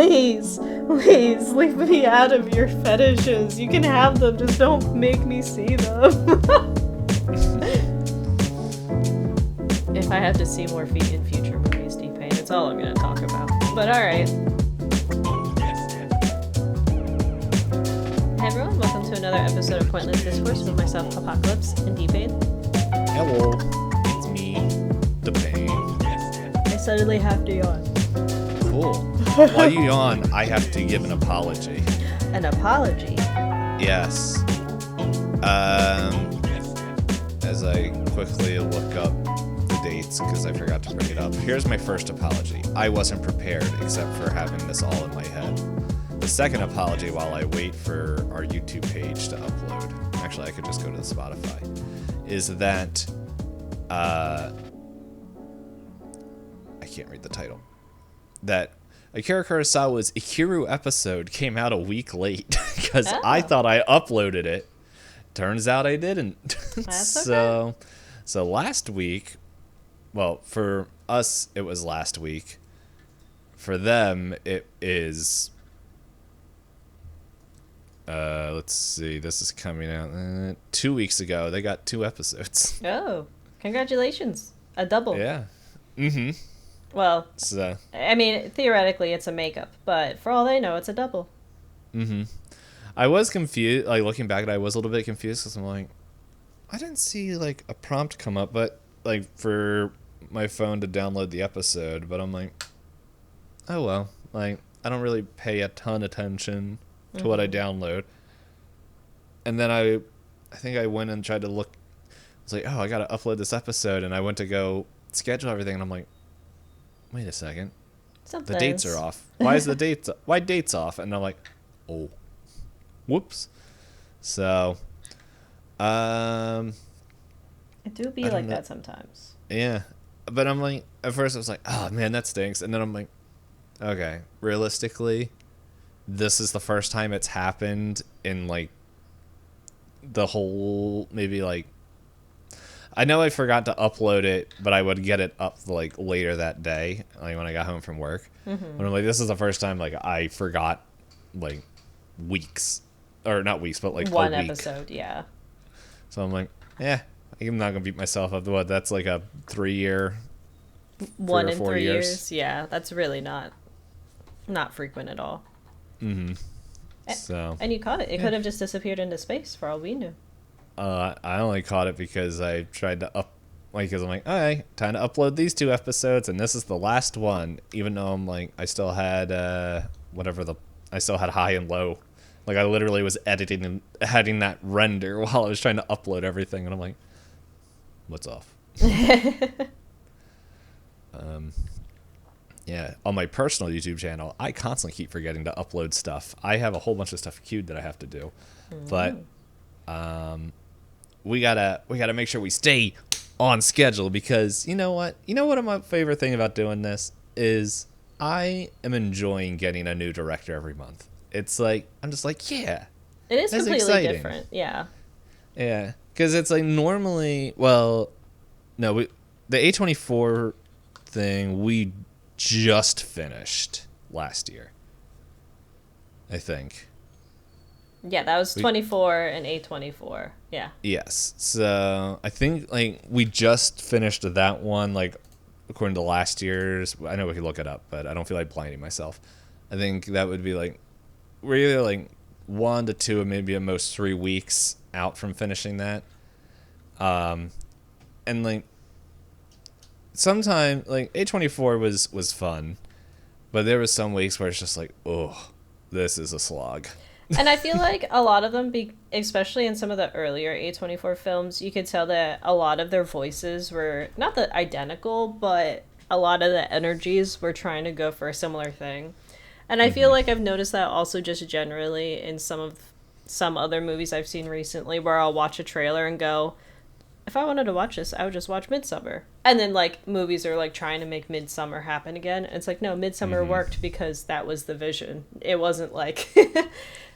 Please, please leave me out of your fetishes. You can have them, just don't make me see them. If I have to see more feet in future movies, Itisdpayne, it's all I'm gonna talk about. But alright. Hey everyone, welcome to another episode of Pointless Discourse with myself, Hoppocalypse, and Tenenbaums. Hello, it's me, the pain. I suddenly have to yawn. Cool. While you yawn, I have to give an apology. An apology? Yes. As I quickly look up the dates, because I forgot to bring it up. Here's my first apology. I wasn't prepared, except for having this all in my head. The second apology, while I wait for our YouTube page to upload, actually I could just go to the Spotify, is that, I can't read the title. That Akira Kurosawa's Ikiru episode came out a week late, because I thought I uploaded it. Turns out I didn't. That's okay. So last week, well, for us, it was last week. For them, it is... let's see, this is coming out 2 weeks ago. They got 2 episodes. Oh, congratulations. A double. Yeah. Mm-hmm. Well, So, I mean, theoretically it's a makeup, but for all they know, it's a double. mm-hmm. I was confused, like, looking back at it, I was a little bit confused, because I'm like, I didn't see, like, a prompt come up, but, like, for my phone to download the episode, but I'm like, oh, well, like, I don't really pay a ton attention to what I download. And then I think I went and tried to look, I was like, oh, I gotta upload this episode, and I went to go schedule everything, and I'm like, wait a second, the dates are off. Why dates off? And I'm like, oh, whoops. So, It do be like that sometimes. Yeah, but I'm like, at first I was like, oh man, that stinks, and then I'm like, okay, realistically, this is the first time it's happened in like the whole, maybe like, I know I forgot to upload it, but I would get it up like later that day, like when I got home from work. Mm-hmm. But I'm like, this is the first time like I forgot like weeks, or not weeks, but like one a week. episode, yeah. So I'm like, I'm not gonna beat myself up. What? That's like a 3-year. 1 in 3 years. Yeah, that's really not frequent at all. Mm-hmm. So. And you caught it. It could have just disappeared into space for all we knew. I only caught it because I tried to because I'm like, all right, time to upload these 2 episodes, and this is the last one. Even though I'm like, I still had I still had high and low. Like I literally was editing and having that render while I was trying to upload everything, and I'm like, what's off? Yeah, on my personal YouTube channel, I constantly keep forgetting to upload stuff. I have a whole bunch of stuff queued that I have to do, but we gotta make sure we stay on schedule, because you know what my favorite thing about doing this is I am enjoying getting a new director every month. It's like, I'm just like, yeah, it is that's completely exciting. different. Yeah, because it's like normally, well, no, the A24 thing we just finished last year, I think. Yeah, that was 24 and A24. Yeah. Yes. So I think like we just finished that one, like according to last year's. I know we could look it up, but I don't feel like blinding myself. I think that would be like, we're either like 1 to 2, maybe at most 3 weeks out from finishing that. And like sometime like A24 was fun, but there was some weeks where it's just like, oh, this is a slog. And I feel like a lot of them, especially in some of the earlier A24 films, you could tell that a lot of their voices were not that identical, but a lot of the energies were trying to go for a similar thing. And I feel like I've noticed that also just generally in some other movies I've seen recently, where I'll watch a trailer and go, if I wanted to watch this, I would just watch Midsummer. And then like movies are like trying to make Midsummer happen again. And it's like, no, Midsummer worked because that was the vision. It wasn't like...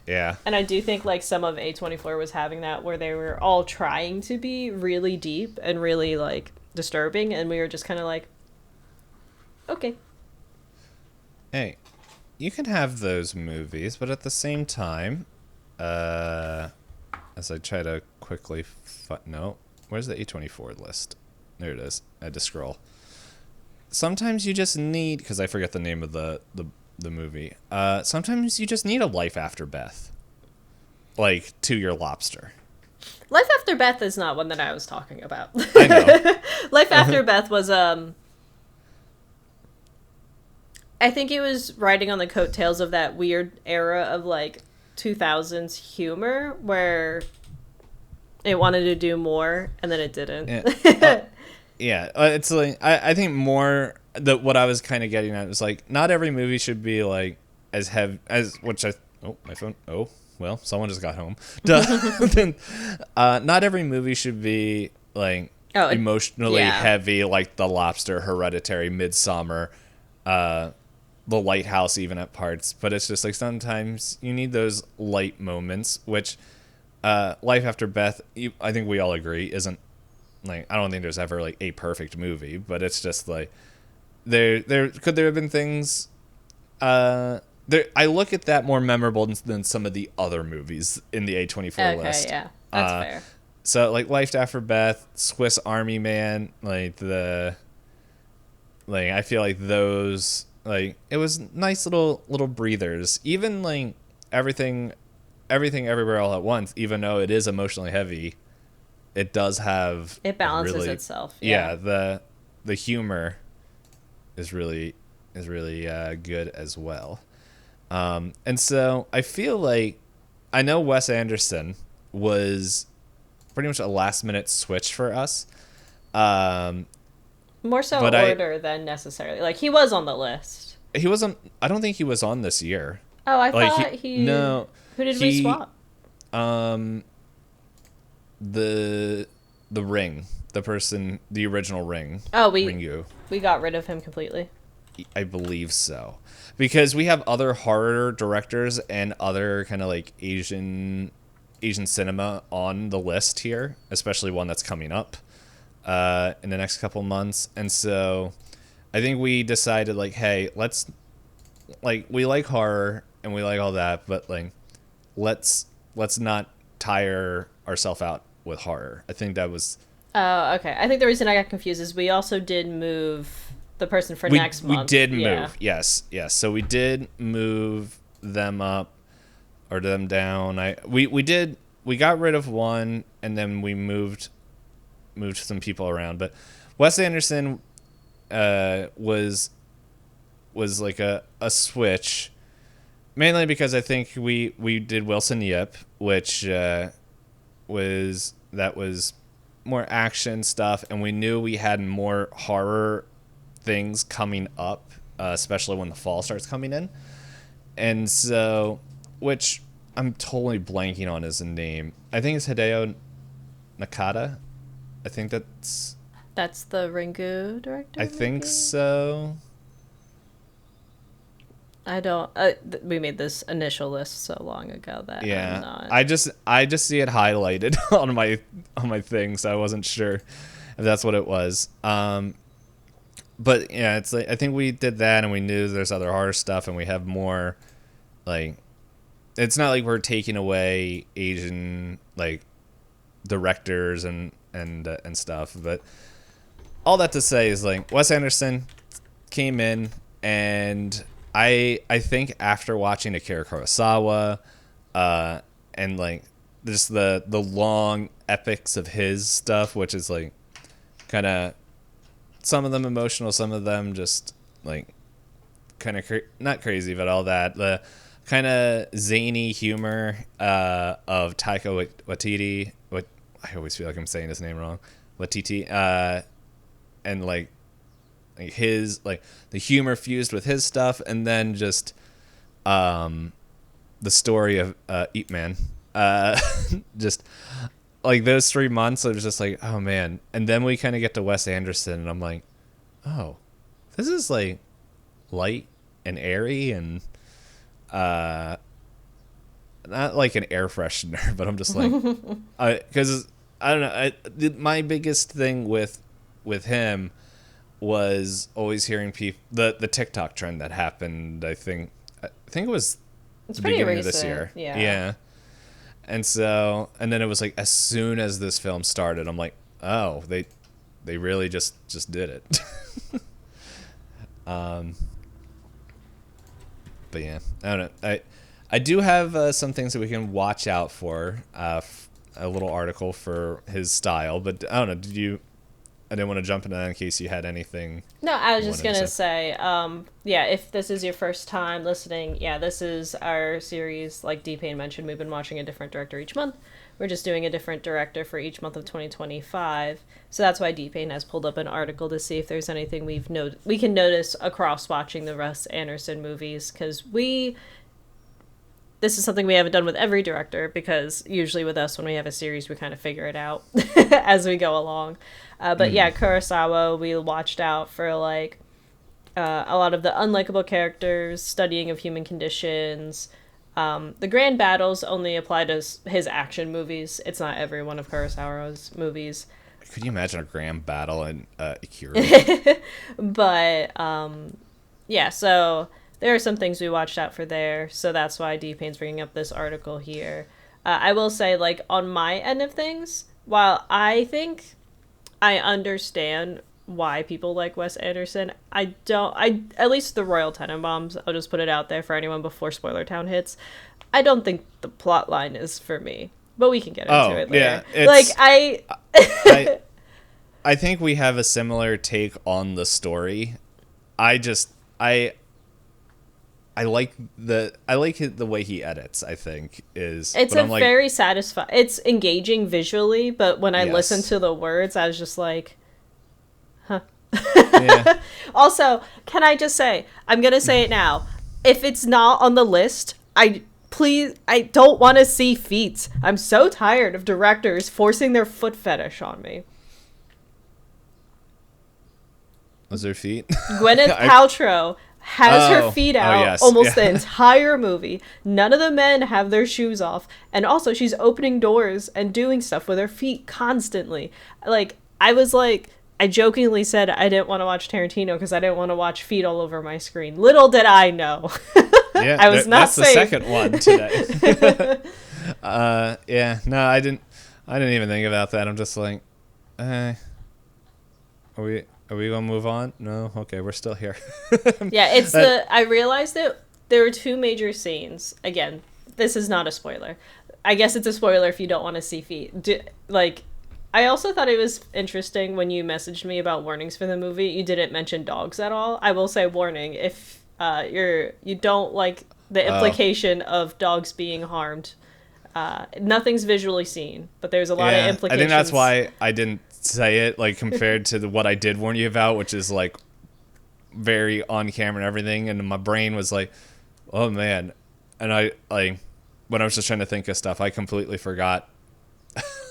Yeah. And I do think like some of A24 was having that, where they were all trying to be really deep and really like disturbing, and we were just kind of like, okay. Hey, you can have those movies, but at the same time, as I try to quickly, no, where's the A24 list? There it is. I had to scroll. Sometimes you just need, because I forget the name of the movie. Sometimes you just need a life after Beth, like To Your Lobster. Life After Beth is not one that I was talking about. I know. Life After Beth was I think it was riding on the coattails of that weird era of like 2000s humor where it wanted to do more and then it didn't. Yeah. Yeah, it's like I think more that what I was kind of getting at was like not every movie should be like as heavy as which I my phone well someone just got home. Then, not every movie should be like emotionally heavy like The Lobster, Hereditary, Midsummer, The Lighthouse even at parts. But it's just like sometimes you need those light moments, which Life After Beth, I think we all agree isn't. Like, I don't think there's ever like a perfect movie, but it's just like there could there have been things there I look at that more memorable than some of the other movies in the A24 list. Okay, yeah. That's fair. So like Life After Beth, Swiss Army Man, like I feel like those like it was nice little breathers. Even like everything everywhere all at once, even though it is emotionally heavy. It does have it balances really, itself. Yeah, the humor is really good as well. And so I feel like I know Wes Anderson was pretty much a last minute switch for us. More so order than necessarily. Like he was on the list. He wasn't. I don't think he was on this year. Oh, I thought he. No. Who did we swap? The Ring, the original Ring. Oh, Ringu. We got rid of him completely. I believe so, because we have other horror directors and other kind of like Asian cinema on the list here, especially one that's coming up in the next couple months, and so I think we decided like, hey, let's like we like horror and we like all that, but like let's not tire ourselves out with horror. I think that was. Oh, okay. I think the reason I got confused is we also did move the person for next month. We did move. Yes. So we did move them up or them down. We got rid of one and then we moved some people around. But Wes Anderson was like a switch. Mainly because I think we did Wilson Yip, which was more action stuff, and we knew we had more horror things coming up, especially when the fall starts coming in. And so, which I'm totally blanking on his name. I think it's Hideo Nakata. I think that's the Ringu director. I think so. I don't. We made this initial list so long ago that I'm not. I just see it highlighted on my thing, so I wasn't sure if that's what it was. But yeah, it's like I think we did that, and we knew there's other horror stuff, and we have more. Like, it's not like we're taking away Asian like directors and stuff, but all that to say is like Wes Anderson came in and. I think after watching Akira Kurosawa, and like just the long epics of his stuff, which is like kind of some of them emotional, some of them just like kind of not crazy, but all that the kind of zany humor of Taika Waititi. What I always feel like I'm saying his name wrong, Waititi, and like. Like his like the humor fused with his stuff, and then just the story of Ip Man, just like those 3 months. It was just like, oh man, and then we kind of get to Wes Anderson, and I'm like, oh, this is like light and airy, and not like an air freshener, but I'm just like, because I don't know. My biggest thing with him was always hearing people the TikTok trend that happened. I think I think it was It's the pretty beginning recent. of this year. Yeah. Yeah. And then it was like as soon as this film started, I'm like, oh, they really just did it. But yeah, I don't know. I do have some things that we can watch out for. A little article for his style, but I don't know. I didn't want to jump into that in case you had anything. No, I was You just wanted to gonna say. say, yeah, if this is your first time listening, yeah, this is our series. Like D-Payne mentioned, we've been watching a different director each month. We're just doing a different director for each month of 2025. So that's why D-Payne has pulled up an article to see if there's anything we can notice across watching the Wes Anderson movies, because this is something we haven't done with every director, because usually with us, when we have a series, we kind of figure it out as we go along. But yeah, Kurosawa, we watched out for like a lot of the unlikable characters, studying of human conditions. The grand battles only apply to his action movies. It's not every one of Kurosawa's movies. Could you imagine a grand battle in Akira? But yeah, so there are some things we watched out for there. So that's why D-Payne's bringing up this article here. I will say, like, on my end of things, while I think I understand why people like Wes Anderson, I don't. I At least the Royal Tenenbaums. I'll just put it out there for anyone before Spoiler Town hits. I don't think the plot line is for me, but we can get into it later. Yeah, Like I I think we have a similar take on the story. I just I like the way he edits. I think is it's but a I'm like, very satisfying. It's engaging visually, but when I listen yes. to the words, I was just like, Yeah. also, can I just say, I'm going to say it now. If it's not on the list, I don't want to see feet. I'm so tired of directors forcing their foot fetish on me. Was there feet? Gwyneth Paltrow has her feet out yes. almost Yeah. the entire movie. None of the men have their shoes off. And also, she's opening doors and doing stuff with her feet constantly. Like, I jokingly said I didn't want to watch Tarantino because I didn't want to watch feet all over my screen. Little did I know. Yeah, I was not that's safe. the second one today. Yeah, no, I didn't even think about that. I'm just like, are we gonna move on? No, okay, we're still here. Yeah, I realized that there were two major scenes. Again, this is not a spoiler. I guess it's a spoiler if you don't want to see feet. I also thought it was interesting when you messaged me about warnings for the movie. You didn't mention dogs at all. I will say warning if you don't like the implication of dogs being harmed. Nothing's visually seen, but there's a lot of implications. I think that's why I didn't say it, like, compared to what I did warn you about, which is like very on camera and everything, and my brain was like, oh man. And I like when I was just trying to think of stuff, I completely forgot.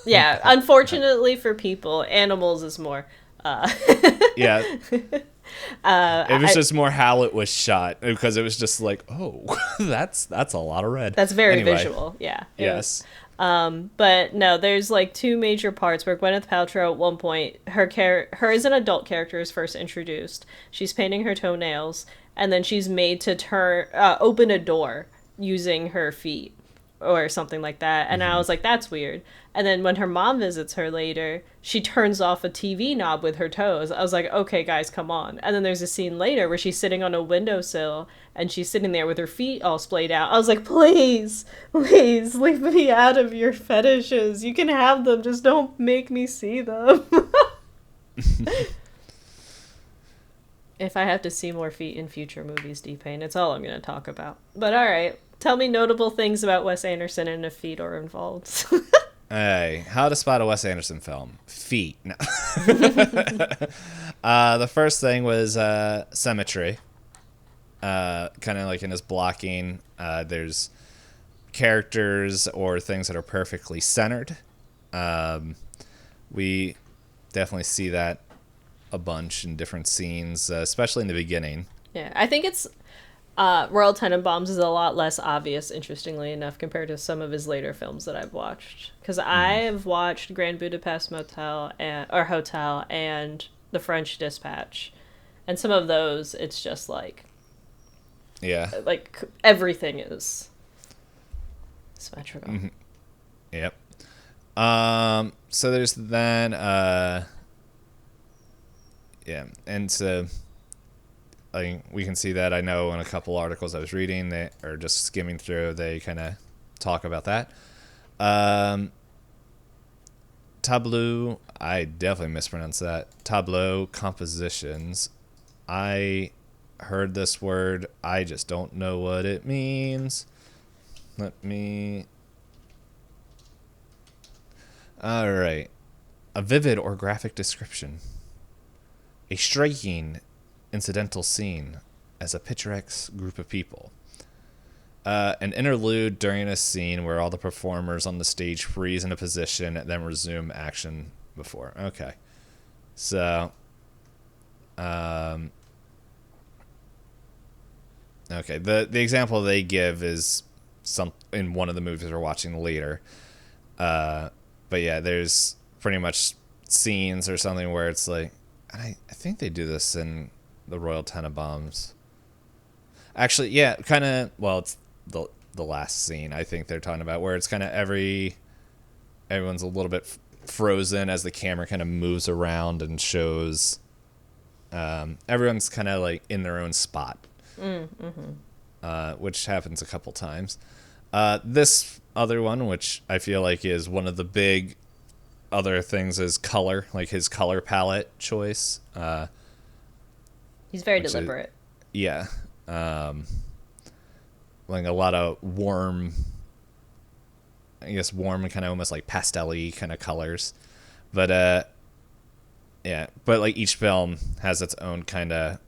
Yeah, unfortunately for people, animals is more. Yeah. It was just more how it was shot, because it was just like, oh, that's a lot of red. That's very Anyway, visual. Yeah. Yes. But no, there's like two major parts where Gwyneth Paltrow at one point, her as an adult character is first introduced. She's painting her toenails, and then she's made to open a door using her feet or something like that. And I was like, that's weird. And then when her mom visits her later, she turns off a TV knob with her toes. I was like, okay, guys, come on. And then there's a scene later where she's sitting on a windowsill and she's sitting there with her feet all splayed out. I was like, please, please leave me out of your fetishes. You can have them, just don't make me see them. If I have to see more feet in future movies, D-Payne, it's all I'm going to talk about. But all right, tell me notable things about Wes Anderson and if feet are involved. Hey, how to spot a Wes Anderson film? Feet. No. The first thing was symmetry. Kind of like in his blocking, there's characters or things that are perfectly centered. We definitely see that a bunch in different scenes, especially in the beginning. Yeah, I think it's Royal Tenenbaums is a lot less obvious, interestingly enough, compared to some of his later films that I've watched. Because I have watched Grand Budapest Hotel and The French Dispatch, and some of those, it's just like, Yeah. Like, everything is symmetrical. Mm-hmm. Yep. So there's then, yeah, and so we can see that. I know in a couple articles I was reading, they or just skimming through, they kind of talk about that. Tableau, I definitely mispronounced that. Tableau compositions. I heard this word. I just don't know what it means. Let me. All right. A vivid or graphic description. A striking incidental scene as a picturesque group of people. An interlude during a scene where all the performers on the stage freeze in a position and then resume action before. Okay. So, okay. The example they give is some in one of the movies we're watching later. But yeah, there's pretty much scenes or something where it's like, I think they do this in the Royal Tenenbaums. Actually, yeah, kind of. Well, it's the last scene I think they're talking about, where it's kind of everyone's a little bit frozen as the camera kind of moves around and shows. Everyone's kind of like in their own spot, which happens a couple times. This other one, which I feel like is one of the big other things, is color, like his color palette choice. He's very deliberate. Yeah. Like a lot of warm and kind of almost like pastel-y kind of colors. But, yeah. But, like, each film has its own kind of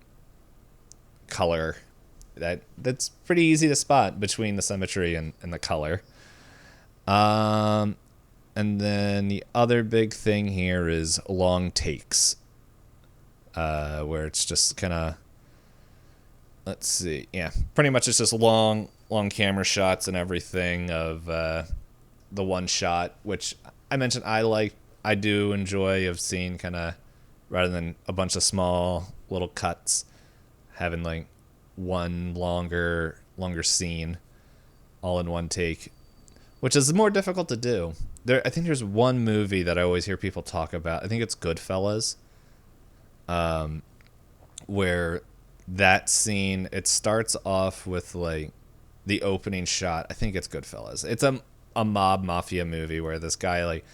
color that's pretty easy to spot between the symmetry and the color. And then the other big thing here is long takes, where it's just kind of, let's see, yeah, pretty much it's just long camera shots and everything of the one shot, which I mentioned I do enjoy of seeing, kind of, rather than a bunch of small little cuts, having like one longer scene all in one take, which is more difficult to do. I think there's one movie that I always hear people talk about. I think it's Goodfellas, where that scene, it starts off with like the opening shot. I think it's Goodfellas. It's a mob mafia movie where this guy, like,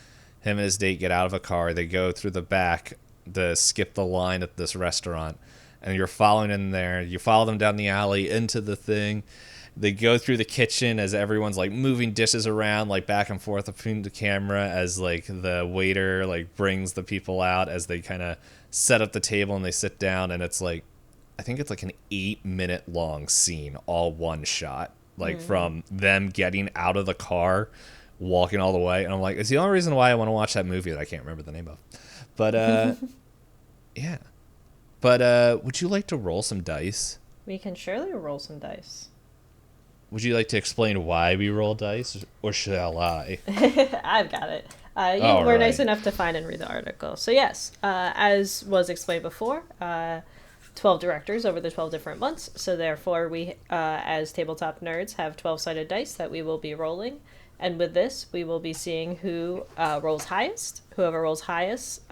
him and his date get out of a car. They go through the back to skip the line at this restaurant, and you're following in there. You follow them down the alley into the thing. They go through the kitchen as everyone's like moving dishes around, like back and forth between the camera, as like the waiter like brings the people out as they kind of set up the table and they sit down. And it's like, I think it's like an 8-minute long scene, all one shot, like from them getting out of the car, walking all the way. And I'm like, it's the only reason why I want to watch that movie that I can't remember the name of. But yeah. But would you like to roll some dice? We can surely roll some dice. Would you like to explain why we roll dice, or shall I? I've got it. You were nice enough to find and read the article. So yes, as was explained before, 12 directors over the 12 different months. So therefore, we, as tabletop nerds, have 12-sided dice that we will be rolling. And with this, we will be seeing who rolls highest. Whoever rolls highest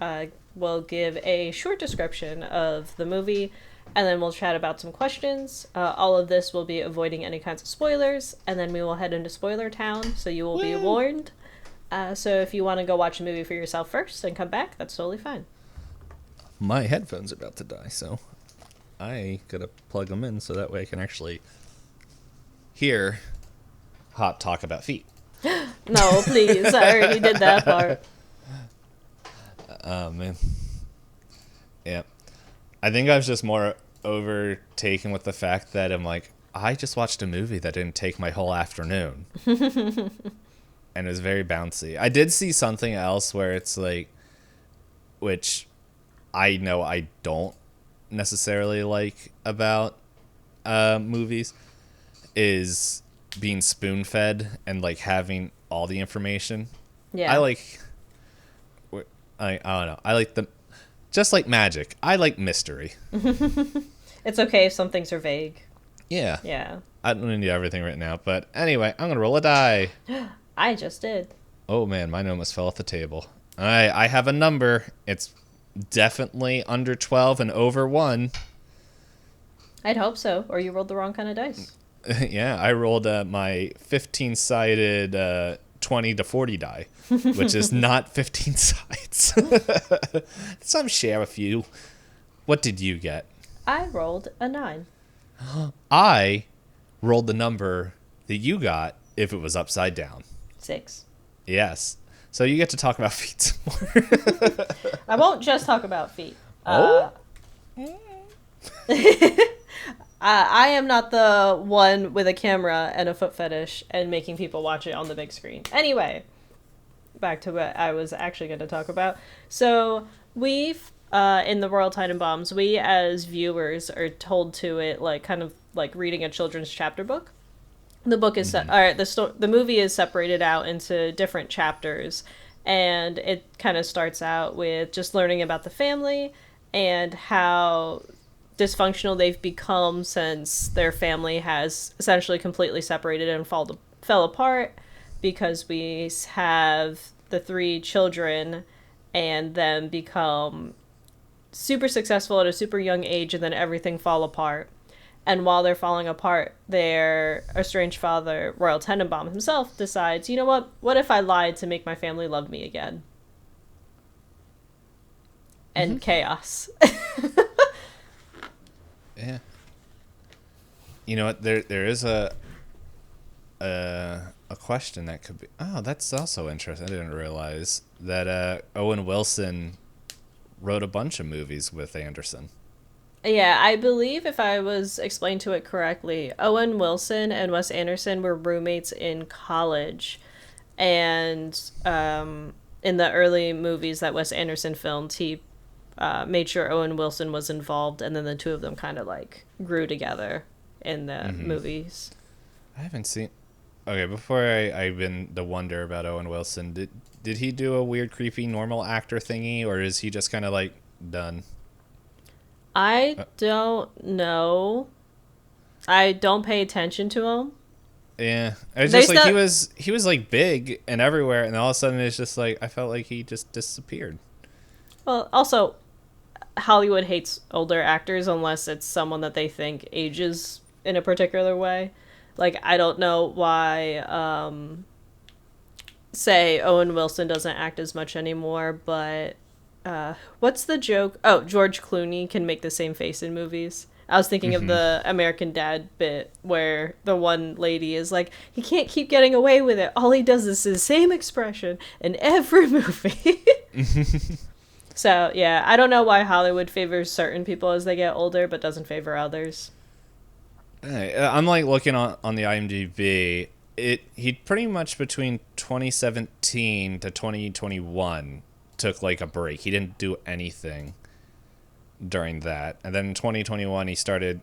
will give a short description of the movie, and then we'll chat about some questions. All of this will be avoiding any kinds of spoilers, and then we will head into spoiler town, so you will be warned. So if you want to go watch a movie for yourself first and come back, that's totally fine. My headphones are about to die, so I gotta plug them in so that way I can actually hear Hot talk about feet. No, please. I already did that part. Oh, man. Yeah. I think I was just more overtaken with the fact that I'm like, I just watched a movie that didn't take my whole afternoon. And it was very bouncy. I did see something else where it's like, which I know I don't necessarily like about movies, is being spoon-fed and like having all the information. Yeah. I don't know. I like just like magic. I like mystery. It's okay if some things are vague. Yeah. Yeah. I don't need everything written out, but anyway, I'm gonna roll a die. I just did. Oh man, mine almost fell off the table. Alright, I have a number. It's definitely under 12 and over 1. I'd hope so, or you rolled the wrong kind of dice. Yeah, I rolled my 15-sided 20 to 40 die, which is not 15 sides. Some share a few. What did you get? I rolled a 9. I rolled the number that you got if it was upside down. 6. Yes. So you get to talk about feet some more. I won't just talk about feet. Oh? I am not the one with a camera and a foot fetish and making people watch it on the big screen. Anyway, back to what I was actually going to talk about. So we've, in the Royal Tenenbaums, we as viewers are told to it like kind of like reading a children's chapter book. The book is the movie is separated out into different chapters, and it kind of starts out with just learning about the family and how dysfunctional they've become since their family has essentially completely separated and fell apart, because we have the 3 children and then become super successful at a super young age, and then everything fall apart. And while they're falling apart, their estranged father, Royal Tenenbaum himself, decides, you know what if I lied to make my family love me again? And chaos. Yeah. You know what? There is a question that could be. Oh, that's also interesting. I didn't realize that Owen Wilson wrote a bunch of movies with Anderson. Yeah, I believe if I was explained to it correctly, Owen Wilson and Wes Anderson were roommates in college. And in the early movies that Wes Anderson filmed, he made sure Owen Wilson was involved, and then the two of them kind of like grew together in the movies. I haven't seen. Okay, before I've been the wonder about Owen Wilson. Did he do a weird, creepy, normal actor thingy, or is he just kind of like done? I don't know. I don't pay attention to him. Yeah, it's just like he was like big and everywhere, and all of a sudden it's just like I felt like he just disappeared. Well, also, Hollywood hates older actors unless it's someone that they think ages in a particular way. Like, I don't know why, say, Owen Wilson doesn't act as much anymore, but what's the joke? Oh, George Clooney can make the same face in movies. I was thinking of the American Dad bit where the one lady is like, he can't keep getting away with it. All he does is the same expression in every movie. So, yeah, I don't know why Hollywood favors certain people as they get older, but doesn't favor others. I'm like looking on the IMDb. He pretty much between 2017 to 2021 took like a break. He didn't do anything during that, and then in 2021 he started.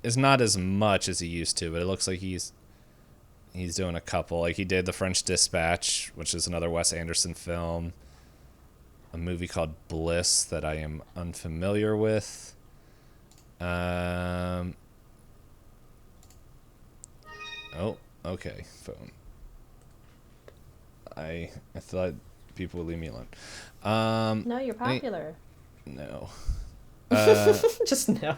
It's not as much as he used to, but it looks like he's doing a couple. Like he did The French Dispatch, which is another Wes Anderson film. A movie called Bliss that I am unfamiliar with. Oh, okay, phone. I thought people would leave me alone. No, you're popular. No. Just no.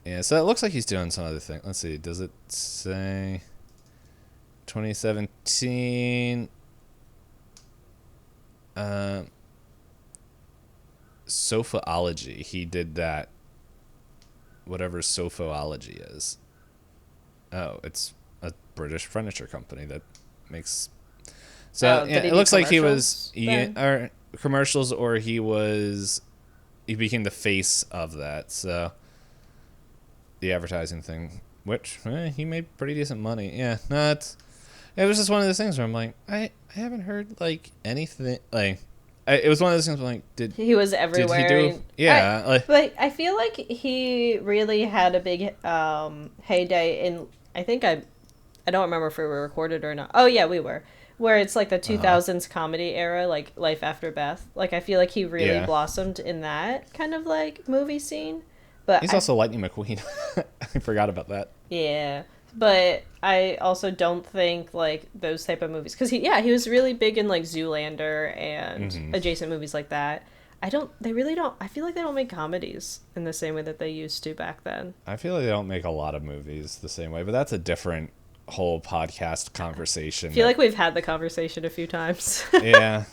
Yeah, so it looks like he's doing some other thing. Let's see. Does it say 2017? Sophaology. He did that. Whatever Sophaology is. Oh, it's a British furniture company that makes. So yeah, it looks like he was or commercials, or he became the face of that. So the advertising thing, which he made pretty decent money. Yeah, no, it was just one of those things where I'm like, I haven't heard like anything like. It was one of those things where I'm like, he was everywhere. Did he do? Yeah, but I feel like he really had a big heyday in. I think I don't remember if we were recorded or not. Oh yeah, we were. Where it's like the 2000s comedy era, like Life After Beth. Like I feel like he really blossomed in that kind of like movie scene. But He's also Lightning McQueen. I forgot about that. yeah, but I also don't think like those type of movies because he was really big in like Zoolander and adjacent movies like that. They really don't. I feel like they don't make comedies in the same way that they used to back then. I feel like they don't make a lot of movies the same way, but that's a different whole podcast conversation. I feel like we've had the conversation a few times. Yeah.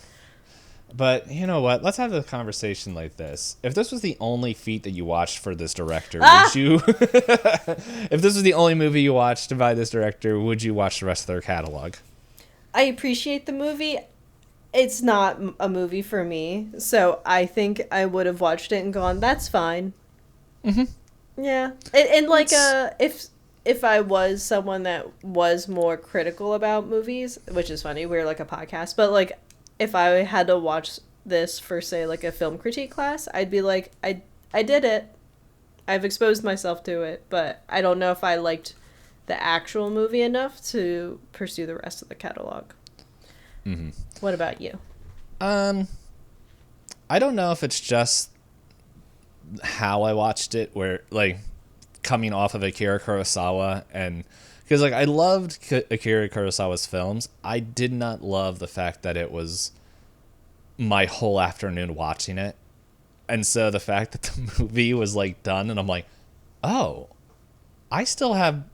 But you know what? Let's have the conversation like this. If this was the only feat that you watched for this director, would you... If this was the only movie you watched by this director, would you watch the rest of their catalog? I appreciate the movie. It's not a movie for me, so I think I would have watched it and gone, that's fine. Yeah. And like, if I was someone that was more critical about movies, which is funny, we're like a podcast, but like, if I had to watch this for, say, like a film critique class, I'd be like, I did it. I've exposed myself to it, but I don't know if I liked the actual movie enough to pursue the rest of the catalog. What about you? I don't know if it's just how I watched it, where, like, coming off of Akira Kurosawa, and because like I loved Akira Kurosawa's films, I did not love the fact that it was my whole afternoon watching it, and so the fact that the movie was like done, and I'm like, oh, I still have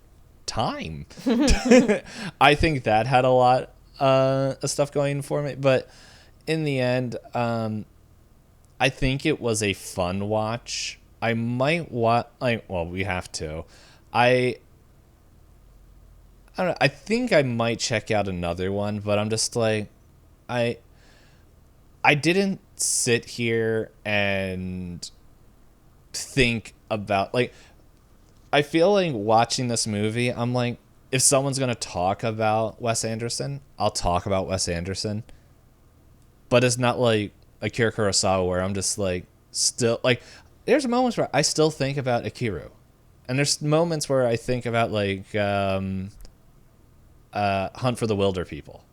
time. I think that had a lot of stuff going for me, but in the end, I think it was a fun watch. I might we have to. I don't know. I think I might check out another one, but I'm just like, I didn't sit here and think about, like, I feel like watching this movie, I'm like, if someone's going to talk about Wes Anderson, I'll talk about Wes Anderson. But it's not like Akira Kurosawa where I'm just like, still, like, there's moments where I still think about Akira. And there's moments where I think about, like, Hunt for the Wilder People.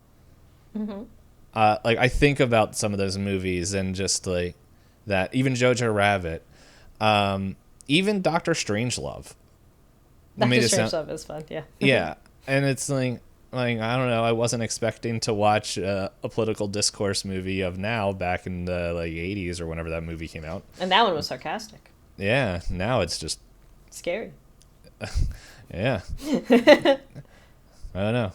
Like, I think about some of those movies and just, like, that. Even Jojo Rabbit. Even Doctor Strangelove. Doctor Strangelove is fun, yeah. Yeah. And it's like, I don't know, I wasn't expecting to watch a political discourse movie of now back in the, like, 80s or whenever that movie came out. And that one was sarcastic. Yeah, now it's just... scary. Yeah. I don't know.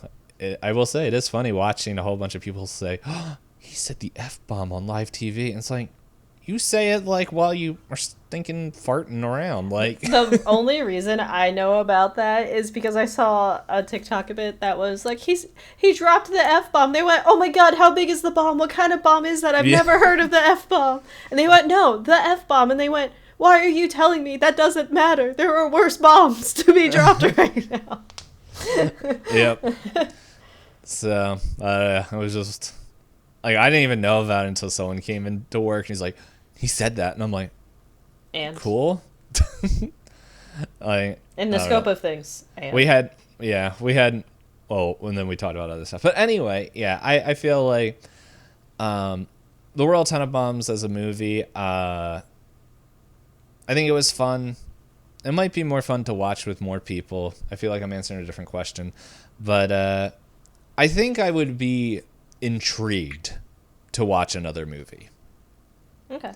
I will say, it is funny watching a whole bunch of people say, oh, he said the F-bomb on live TV. And it's like, you say it, like, while you are stinking farting around. Like, the only reason I know about that is because I saw a TikTok of it that was like, he dropped the F-bomb. They went, oh my god, how big is the bomb? What kind of bomb is that? I've never heard of the F-bomb. And they went, no, the F-bomb. And they went, why are you telling me? That doesn't matter. There are worse bombs to be dropped right now. Yep. So, I was just, like, I didn't even know about it until someone came into work and he's like, he said that. And I'm like, and cool. Like, in the scope of things. And. We had, and then we talked about other stuff. But anyway, yeah, I feel like The Royal Tenenbaums as a movie, I think it was fun. It might be more fun to watch with more people. I feel like I'm answering a different question. But I think I would be intrigued to watch another movie. Okay.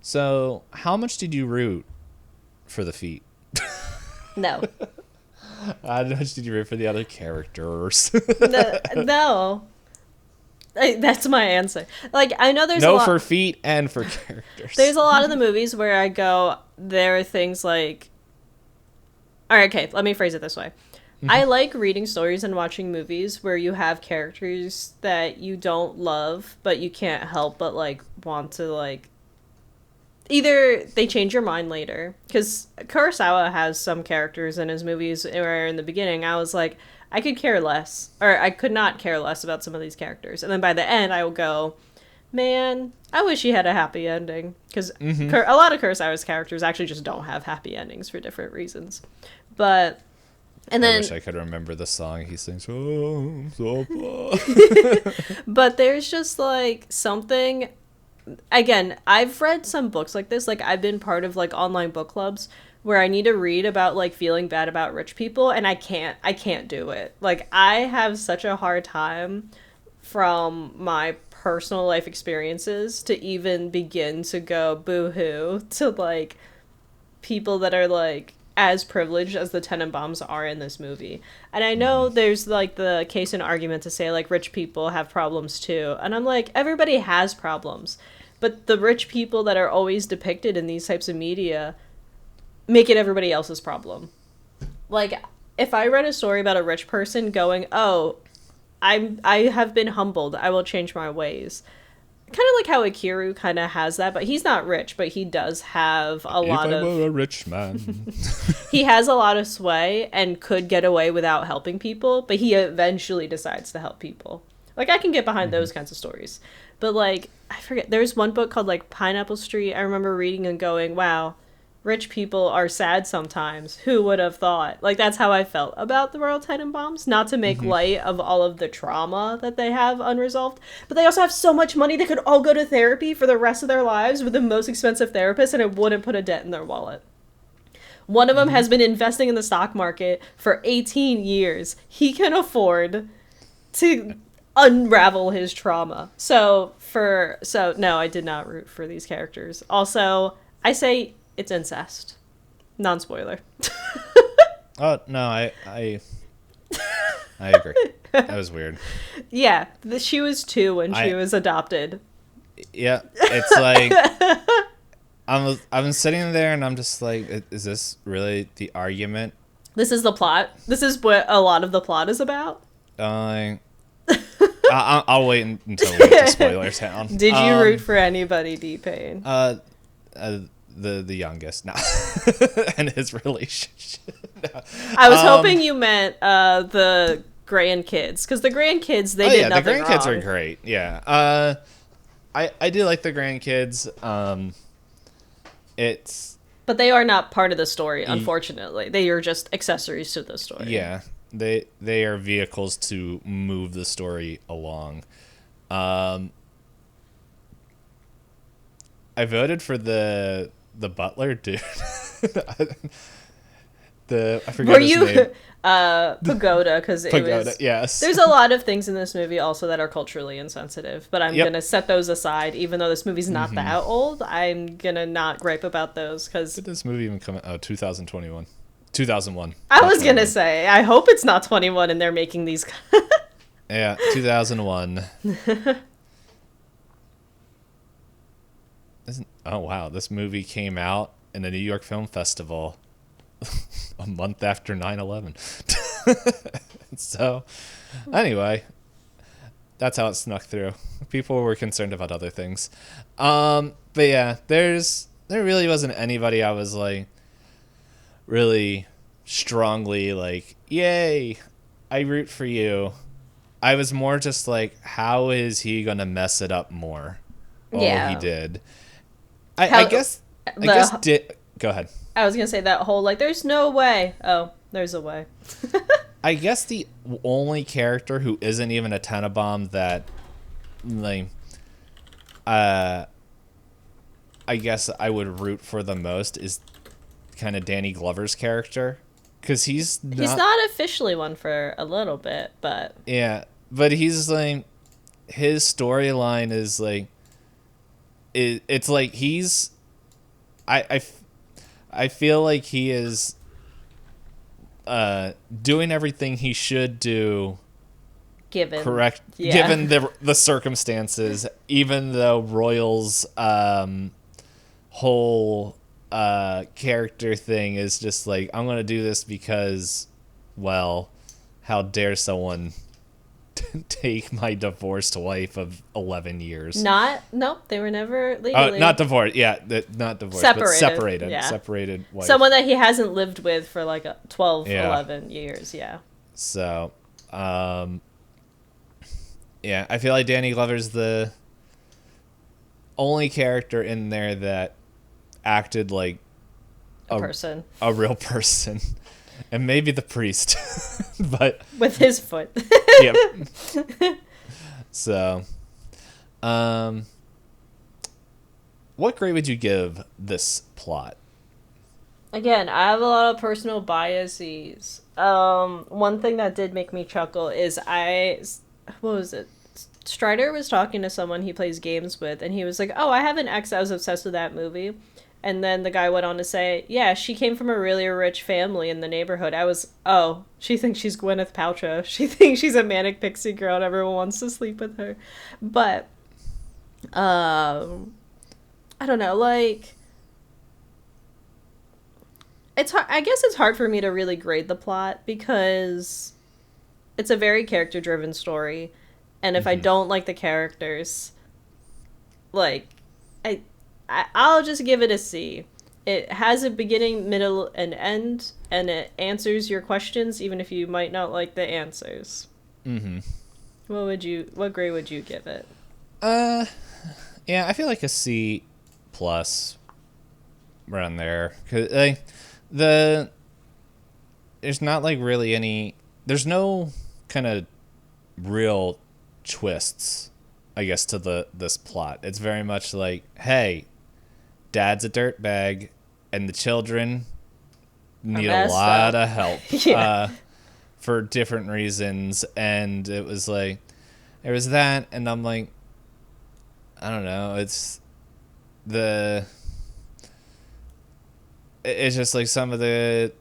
So how much did you root for the feet? No. How much did you root for the other characters? No. That's my answer. Like, I know there's no a lot... for feet and for characters. There's a lot of the movies where I go, there are things like... Alright, okay, let me phrase it this way. I like reading stories and watching movies where you have characters that you don't love, but you can't help but, like, want to, like... Either they change your mind later, because Kurosawa has some characters in his movies where in the beginning I was like, I could care less, or I could not care less about some of these characters. And then by the end, I will go, man, I wish he had a happy ending. Because a lot of Kurosawa's characters actually just don't have happy endings for different reasons. But, and then... I wish I could remember the song he sings. Oh, so but there's just, like, something again, I've read some books like this. Like, I've been part of like online book clubs where I need to read about like feeling bad about rich people, and I can't do it. Like, I have such a hard time from my personal life experiences to even begin to go boo-hoo to like people that are like as privileged as the Tenenbaums are in this movie. And I know there's like the case and argument to say like rich people have problems too. And I'm like, everybody has problems. But the rich people that are always depicted in these types of media make it everybody else's problem. Like, if I read a story about a rich person going, "Oh, I have been humbled. I will change my ways." Kind of like how Akiru kind of has that, but he's not rich, but he does have a lot of... If I were a rich man. He has a lot of sway and could get away without helping people, but he eventually decides to help people. Like, I can get behind those kinds of stories. But, like, I forget, there's one book called, like, Pineapple Street. I remember reading and going, wow, rich people are sad sometimes. Who would have thought? Like, that's how I felt about the Royal Tenenbaums. Not to make light of all of the trauma that they have unresolved, but they also have so much money they could all go to therapy for the rest of their lives with the most expensive therapist, and it wouldn't put a dent in their wallet. One of them has been investing in the stock market for 18 years. He can afford to unravel his trauma. So no, I did not root for these characters. Also, I say it's incest. Non-spoiler. Oh no, I agree. That was weird. Yeah, she was 2 when she was adopted. Yeah, it's like I'm sitting there and I'm just like, is this really the argument? This is the plot. This is what a lot of the plot is about. I'll wait until we get to spoiler town. Did you root for anybody, D-Payne? The youngest, no. And his relationship. No. I was hoping you meant the grandkids, because the grandkids, they did nothing wrong. The grandkids are great. Yeah. I do like the grandkids. But they are not part of the story, unfortunately. They are just accessories to the story. Yeah. They are vehicles to move the story along. I voted for the butler dude. I forget his name. Pagoda, because it was... Yes. There's a lot of things in this movie also that are culturally insensitive, but I'm going to set those aside. Even though this movie's not that old, I'm going to not gripe about those, because... Did this movie even come out? Oh, 2021. 2001. I was going to say, I hope it's not 21 and they're making these... Yeah, 2001. Oh, wow. This movie came out in the New York Film Festival a month after 9/11. So, anyway, that's how it snuck through. People were concerned about other things. But yeah, there really wasn't anybody I was like really strongly like, yay, I root for you. I was more just like, how is he gonna mess it up more? Yeah. Oh, he did. I guess go ahead. I was gonna say that whole like, there's no way. Oh, there's a way. I guess the only character who isn't even a Tenenbaum that, like, I guess I would root for the most is kind of Danny Glover's character, because he's not officially one for a little bit, but yeah, but he's like, his storyline is like, it's like he's, I feel like he is doing everything he should do, given the circumstances, even though Royal's whole character thing is just like, I'm gonna do this because, well, how dare someone take my divorced wife of 11 years. They were never legally... not divorced. Yeah, not divorced. Separated. Yeah. Separated wife. Someone that he hasn't lived with for like 12, 11 years, yeah. So, yeah, I feel like Danny Glover's the only character in there that acted like a person. A real person. And maybe the priest. But with his foot. Yep. So, what grade would you give this plot? Again, I have a lot of personal biases. One thing that did make me chuckle is what was it? Strider was talking to someone he plays games with, and he was like, "Oh, I have an ex that was obsessed with that movie." And then the guy went on to say, "Yeah, she came from a really rich family in the neighborhood." I was, "Oh, she thinks she's Gwyneth Paltrow. She thinks she's a manic pixie girl, and everyone wants to sleep with her." But, I don't know, like it's hard. I guess it's hard for me to really grade the plot because it's a very character driven story, and if I Mm-hmm. don't like the characters, like I, I'll just give it a C. It has a beginning, middle, and end, and it answers your questions even if you might not like the answers. Mm-hmm. What grade would you give it? Uh, yeah, I feel like a C plus around there. 'Cause, like, the there's not like really any. There's no kind of real twists, I guess, to this plot. It's very much like, hey, dad's a dirtbag, and the children Are need a messed lot up. of help Yeah. for different reasons. And it was like, there was that, and I'm like, I don't know. The it's just like some of the.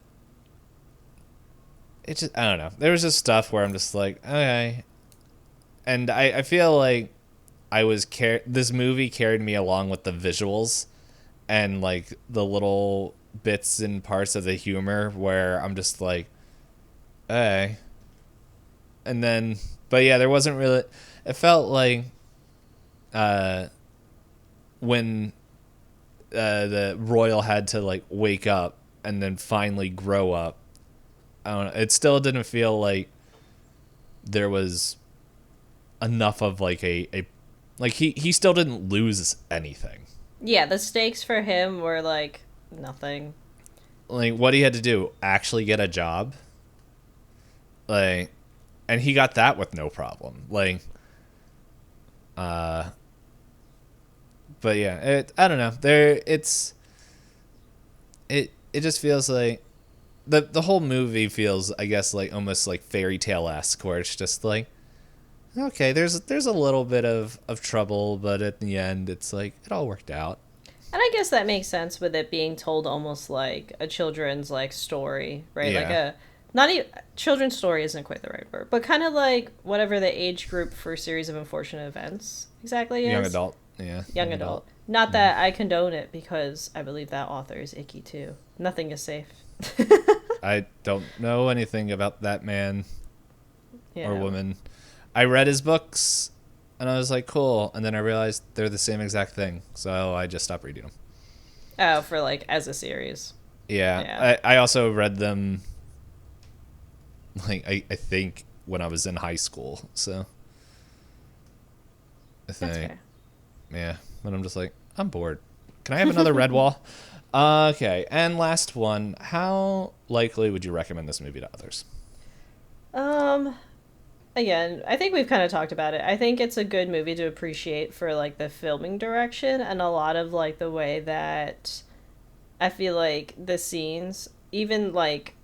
It's just, I don't know. There was just stuff where I'm just like, okay. And I feel like this movie carried me along with the visuals and like the little bits and parts of the humor where I'm just like, hey. And then, but yeah, there wasn't really. It felt like uh, when the royal had to like wake up and then finally grow up. I don't know. It still didn't feel like there was enough of like a like he still didn't lose anything. Yeah, the stakes for him were like nothing. Like what he had to do, actually get a job. Like and he got that with no problem. Like uh but yeah, I don't know. It just feels like the whole movie feels, I guess, like almost like fairy tale-esque where it's just like, okay, there's a little bit of trouble, but at the end it's like it all worked out. And I guess that makes sense with it being told almost like a children's like story, right? Like Yeah. a not even children's story isn't quite the right word, but kind of like whatever the age group for series of unfortunate events exactly Young is. adult. Yeah. Young adult. Not Mm. that I condone it because I believe that author is icky too. Nothing is safe. I don't know anything about that man or Yeah. woman. I read his books and I was like, cool. And then I realized they're the same exact thing. So I just stopped reading them. Oh, for like as a series. Yeah. Yeah. I also read them, like, I think when I was in high school. So I That's think, fair. yeah. But I'm just like, I'm bored. Can I have another red wall? Okay. And last one. How likely would you recommend this movie to others? Um Again, I think we've kind of talked about it. I think it's a good movie to appreciate for like the filming direction and a lot of like the way that I feel like the scenes, even like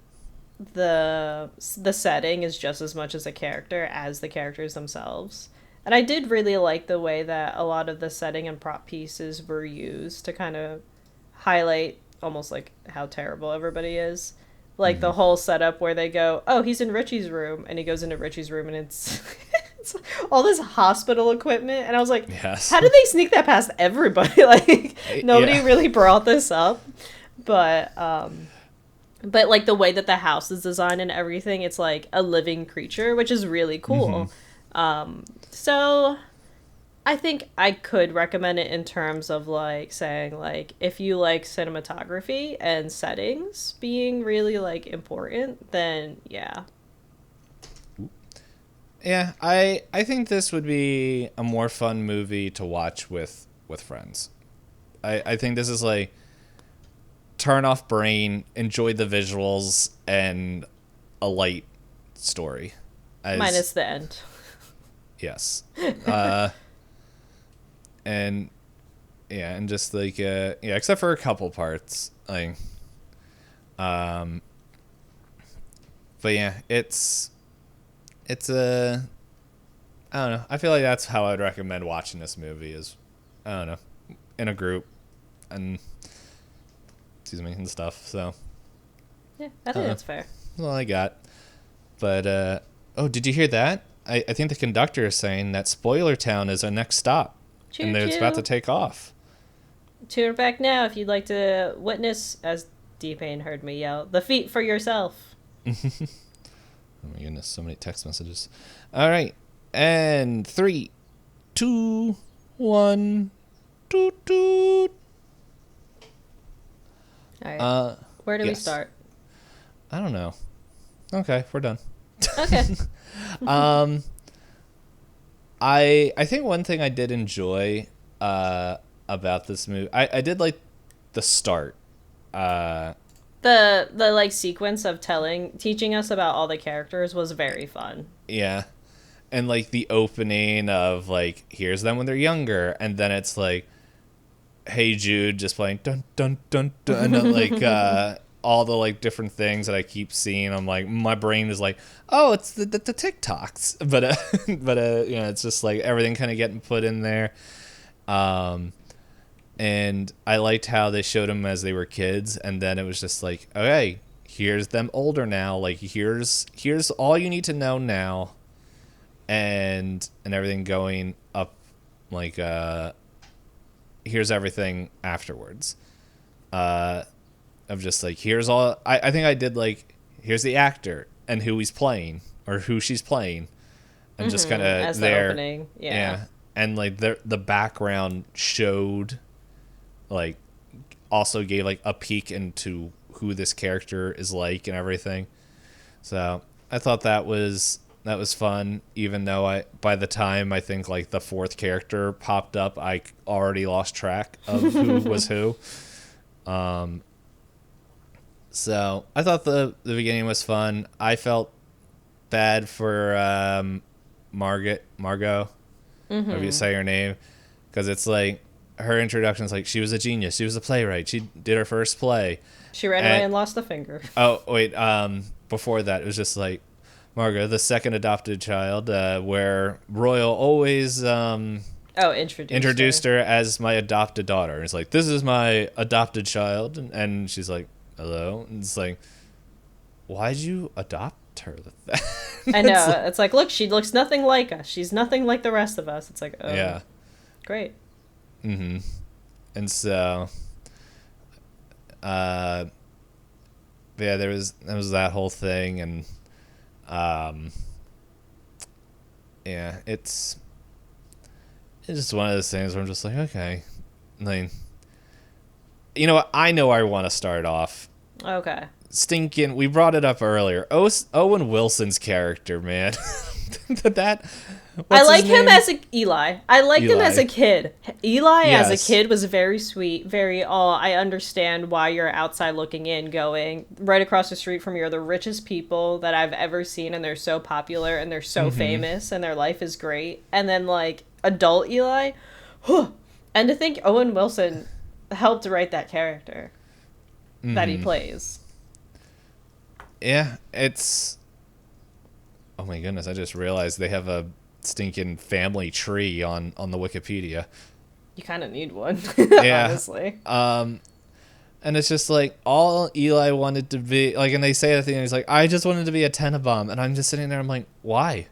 the setting is just as much as a character as the characters themselves. And I did really like the way that a lot of the setting and prop pieces were used to kind of highlight almost like how terrible everybody is. Like Mm-hmm. the whole setup where they go, "Oh, he's in Richie's room," and he goes into Richie's room, and it's it's all this hospital equipment, and I was like, Yes. "How did they sneak that past everybody?" Like nobody Yeah. really brought this up, but like the way that the house is designed and everything, it's like a living creature, which is really Mm-hmm. cool. So I think I could recommend it in terms of like saying like if you like cinematography and settings being really like important, then yeah. Yeah, I think this would be a more fun movie to watch with friends. I think this is like turn off brain, enjoy the visuals, and a light story. As Minus the end. yes, and yeah, and just like except for a couple parts, like um, but yeah, it's a I don't know. I feel like that's how I'd recommend watching this movie is, I don't know, in a group and excuse me and stuff. So Yeah, I think that's fair. that's all I got. But oh, did you hear that? I think the conductor is saying that Spoiler Town is our next stop, Choo and that it's about to choo. take off. Tune back now if you'd like to witness, as D-Payne heard me yell, the feat for yourself. Oh my goodness, so many text messages. All right, and 3, 2, 1, toot toot. All right. Where do we Yes. start? I don't know. Okay, we're done. Okay. Um, I think one thing I did enjoy about this movie, I did like the start. The like sequence of teaching us about all the characters was very fun. Yeah, and like the opening of like here's them when they're younger, and then it's like, Hey Jude just playing dun dun dun dun, and like all the like different things that I keep seeing. I'm like, my brain is like, oh, it's the TikToks, but you know, it's just like everything kind of getting put in there. And I liked how they showed them as they were kids, and then it was just like, okay, here's them older now. Like here's all you need to know now, and everything going up, like here's everything afterwards. Of just like here's all I think I did like here's the actor and who he's playing or who she's playing, and just kind As of the there, opening. Yeah. and like the background showed like also gave like a peek into who this character is like and everything. So I thought that was fun, even though by the time I think like the fourth character popped up, I already lost track of who was who. So I thought the beginning was fun. I felt bad for Margot, however you say her name, because it's like her introduction is like she was a genius. She was a playwright. She did her first play. She ran away and lost a finger. Oh wait, before that it was just like Margot, the second adopted child, where Royal always introduced her as my adopted daughter. It's like, this is my adopted child, and she's like, hello, and it's like, why'd you adopt her? I know. It's like, look, she looks nothing like us. She's nothing like the rest of us. It's like, oh, yeah, great. and so, yeah, there was that whole thing, and yeah, it's just one of those things where I'm just like, okay, like, you know what? I know I want to start off. Okay. Stinking. We brought it up earlier. Owen Wilson's character, man. I like him as Eli. I liked him Eli. as a kid. Eli as Yes. a kid was very sweet. Very. I understand why you're outside looking in, going right across the street from you are the richest people that I've ever seen, and they're so popular and they're so famous, and their life is great. And then like adult Eli, and to think Owen Wilson helped write that character that he plays. Yeah, it's. Oh my goodness! I just realized they have a stinking family tree on the Wikipedia. You kind of need one, Yeah. honestly. And it's just like all Eli wanted to be like, and they say at the end, he's like, I just wanted to be a Tenenbaum, and I'm just sitting there, I'm like, why?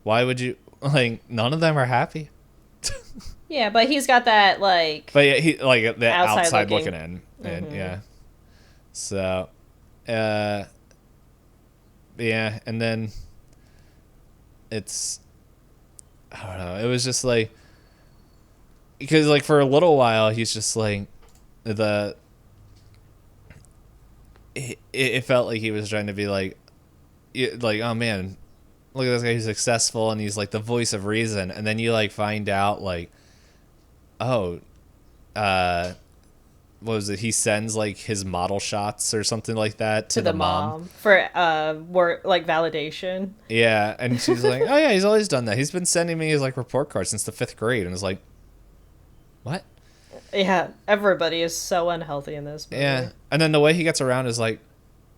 Why would you like? None of them are happy. Yeah, but he's got that like. But yeah, he like the outside looking. looking in, and yeah. So, yeah, and then it's, I don't know. It was just like, because like for a little while he's just like it felt like he was trying to be like oh man, look at this guy who's successful and he's like the voice of reason, and then you like find out like, oh, what was it? He sends like his model shots or something like that to the mom for work, like validation. Yeah, and she's like, oh yeah, he's always done that. He's been sending me his like report card since the 5th grade, and it's like, what? Yeah, everybody is so unhealthy in this movie. Yeah. And then the way he gets around is like,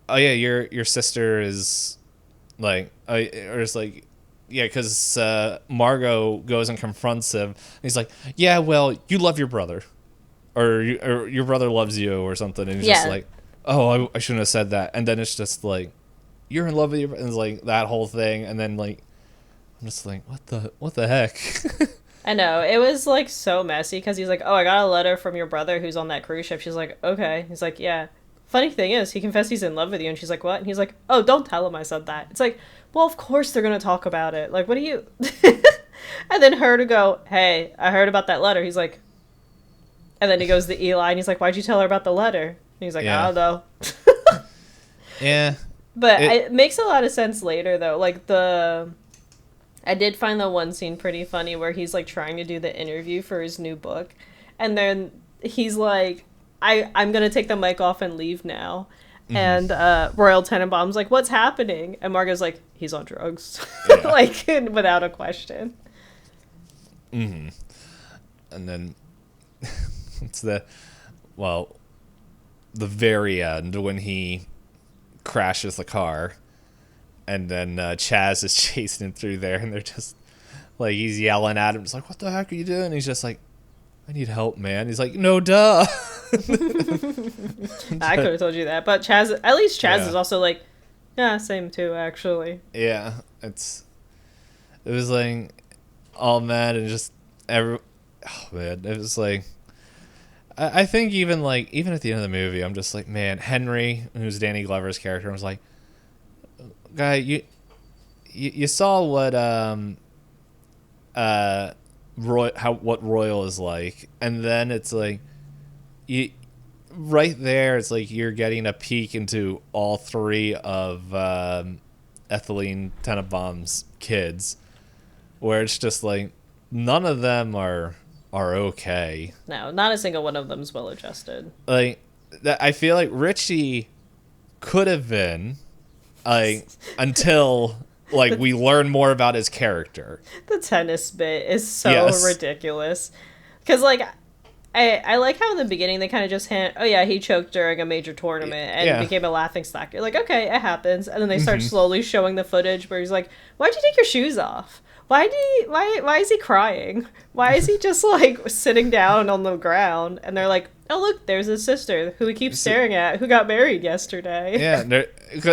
oh yeah, your sister is like, or it's like, yeah, because Margot goes and confronts him. And he's like, yeah, well, you love your brother, or your brother loves you, or something. And he's just Yeah. like, oh, I shouldn't have said that. And then it's just like, you're in love with your, and it's like that whole thing. And then like, I'm just like, what the heck? I know. It was like so messy because he's like, oh, I got a letter from your brother who's on that cruise ship. She's like, okay. He's like, yeah. Funny thing is, he confessed he's in love with you. And she's like, what? And he's like, oh, don't tell him I said that. It's like, well, of course they're going to talk about it. Like, what do you. And then her to go, hey, I heard about that letter. He's like, and then he goes to Eli and he's like, why'd you tell her about the letter? And he's like, Yeah. I don't know. Yeah. But it makes a lot of sense later, though. Like, I did find the one scene pretty funny where he's like trying to do the interview for his new book, and then he's like, I'm gonna take the mic off and leave now. Mm-hmm. And Royal Tenenbaums like, what's happening? And Margot's like, he's on drugs. Yeah. Like, without a question. Mm-hmm. And then it's the very end when he crashes the car. And then Chaz is chasing him through there, and they're just like, he's yelling at him, just like, what the heck are you doing? And he's just like, I need help, man. He's like, no, duh. I could have told you that, but at least Chaz Yeah. is also like, yeah, same too, actually. Yeah, it was like all mad and just oh man, it was like, I think even at the end of the movie, I'm just like, man, Henry, who's Danny Glover's character, I was like, guy, you saw what what Royal is like, and then it's like right there, it's like you're getting a peek into all three of Ethylene Tenenbaums' kids, where it's just like none of them are okay. No, not a single one of them's well adjusted. Like that, I feel like Richie could have been, like, until like we learn more about his character. The tennis bit is so Yes. ridiculous. Because, like, I like how in the beginning they kind of just hint, oh yeah, he choked during a major tournament and Yeah. became a laughingstock. You're like, okay, it happens. And then they start slowly showing the footage where he's like, why'd you take your shoes off? Why is he crying? Why is he just like sitting down on the ground? And they're like, oh look, there's his sister who he keeps staring at, who got married yesterday. Yeah,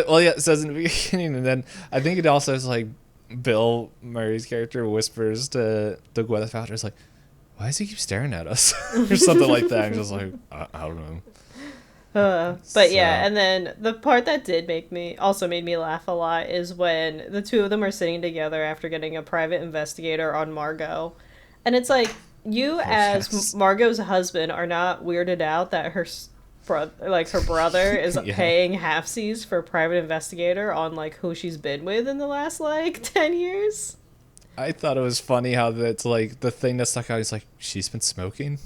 well, yeah, it says in the beginning, and then I think it also is like Bill Murray's character whispers to Gwyneth Paltrow's like, why does he keep staring at us? Or something like that. I'm just like, I don't know. But yeah, and then the part that did made me laugh a lot is when the two of them are sitting together after getting a private investigator on Margot. And it's like, you as yes. Margot's husband are not weirded out that her brother is Yeah. paying halfsies for a private investigator on like who she's been with in the last like 10 years. I thought it was funny how that's like the thing that stuck out is like, she's been smoking.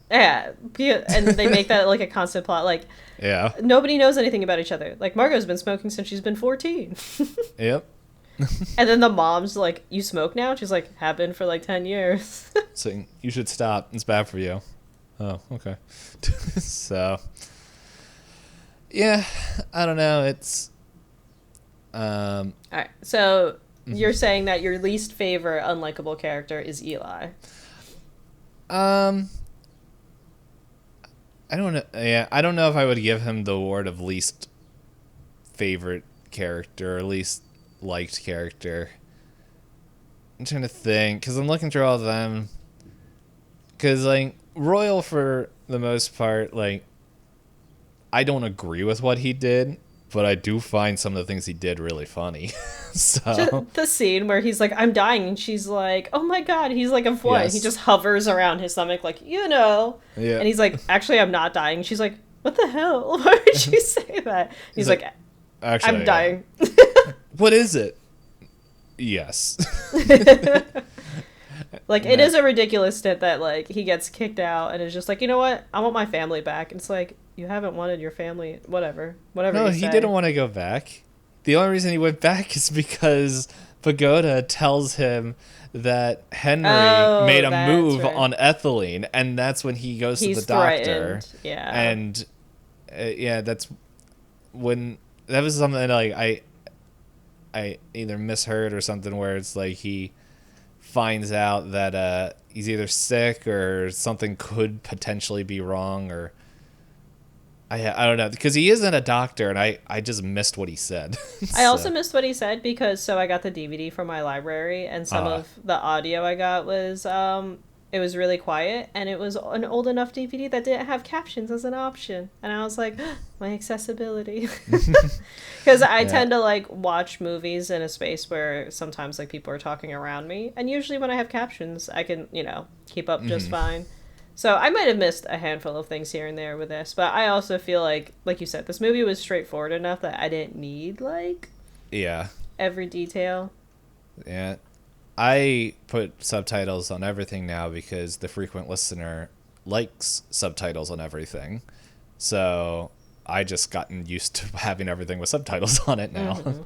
Yeah, and they make that like a constant plot. Like, Yeah. nobody knows anything about each other. Like, Margot's been smoking since she's been 14. Yep. And then the mom's like, you smoke now? She's like, have been for like 10 years. Saying you should stop. It's bad for you. Oh, okay. So, yeah, I don't know. It's All right, so you're saying that your least favorite unlikable character is Eli. I don't know. Yeah, I don't know if I would give him the award of least favorite character or least liked character. I'm trying to think, because I'm looking through all of them. Because, like, Royal, for the most part, like, I don't agree with what he did, but I do find some of the things he did really funny. So Just the scene where he's like, I'm dying, and she's like, oh my god, he's like a boy. Yes. He just hovers around his stomach like, you know. Yeah. And he's like, actually, I'm not dying. She's like, what the hell? Why would you say that? He's like, actually, I'm dying. What is it? Yes. Like, it is a ridiculous stint that, like, he gets kicked out and is just like, you know what? I want my family back. And it's like, you haven't wanted your family, whatever No, you he say. didn't want to go back. The only reason he went back is because Pagoda tells him that Henry Oh, made a that's move right. on ethylene, and that's when he goes to the He's doctor. threatened. Yeah. And yeah, that's when that was something that, like, I either misheard or something, where it's like he finds out that he's either sick or something could potentially be wrong, or I don't know, because he isn't a doctor, and I just missed what he said. I also So missed what he said because so I got the DVD from my library and some uh of the audio I got was it was really quiet and it was an old enough DVD that didn't have captions as an option. And I was like, my accessibility. Cuz I yeah. tend to like watch movies in a space where sometimes like people are talking around me and usually when I have captions I can, keep up just fine. So I might have missed a handful of things here and there with this, but I also feel like you said, this movie was straightforward enough that I didn't need like Yeah. every detail. Yeah. I put subtitles on everything now because the frequent listener likes subtitles on everything. So I just gotten used to having everything with subtitles on it now. Mm-hmm.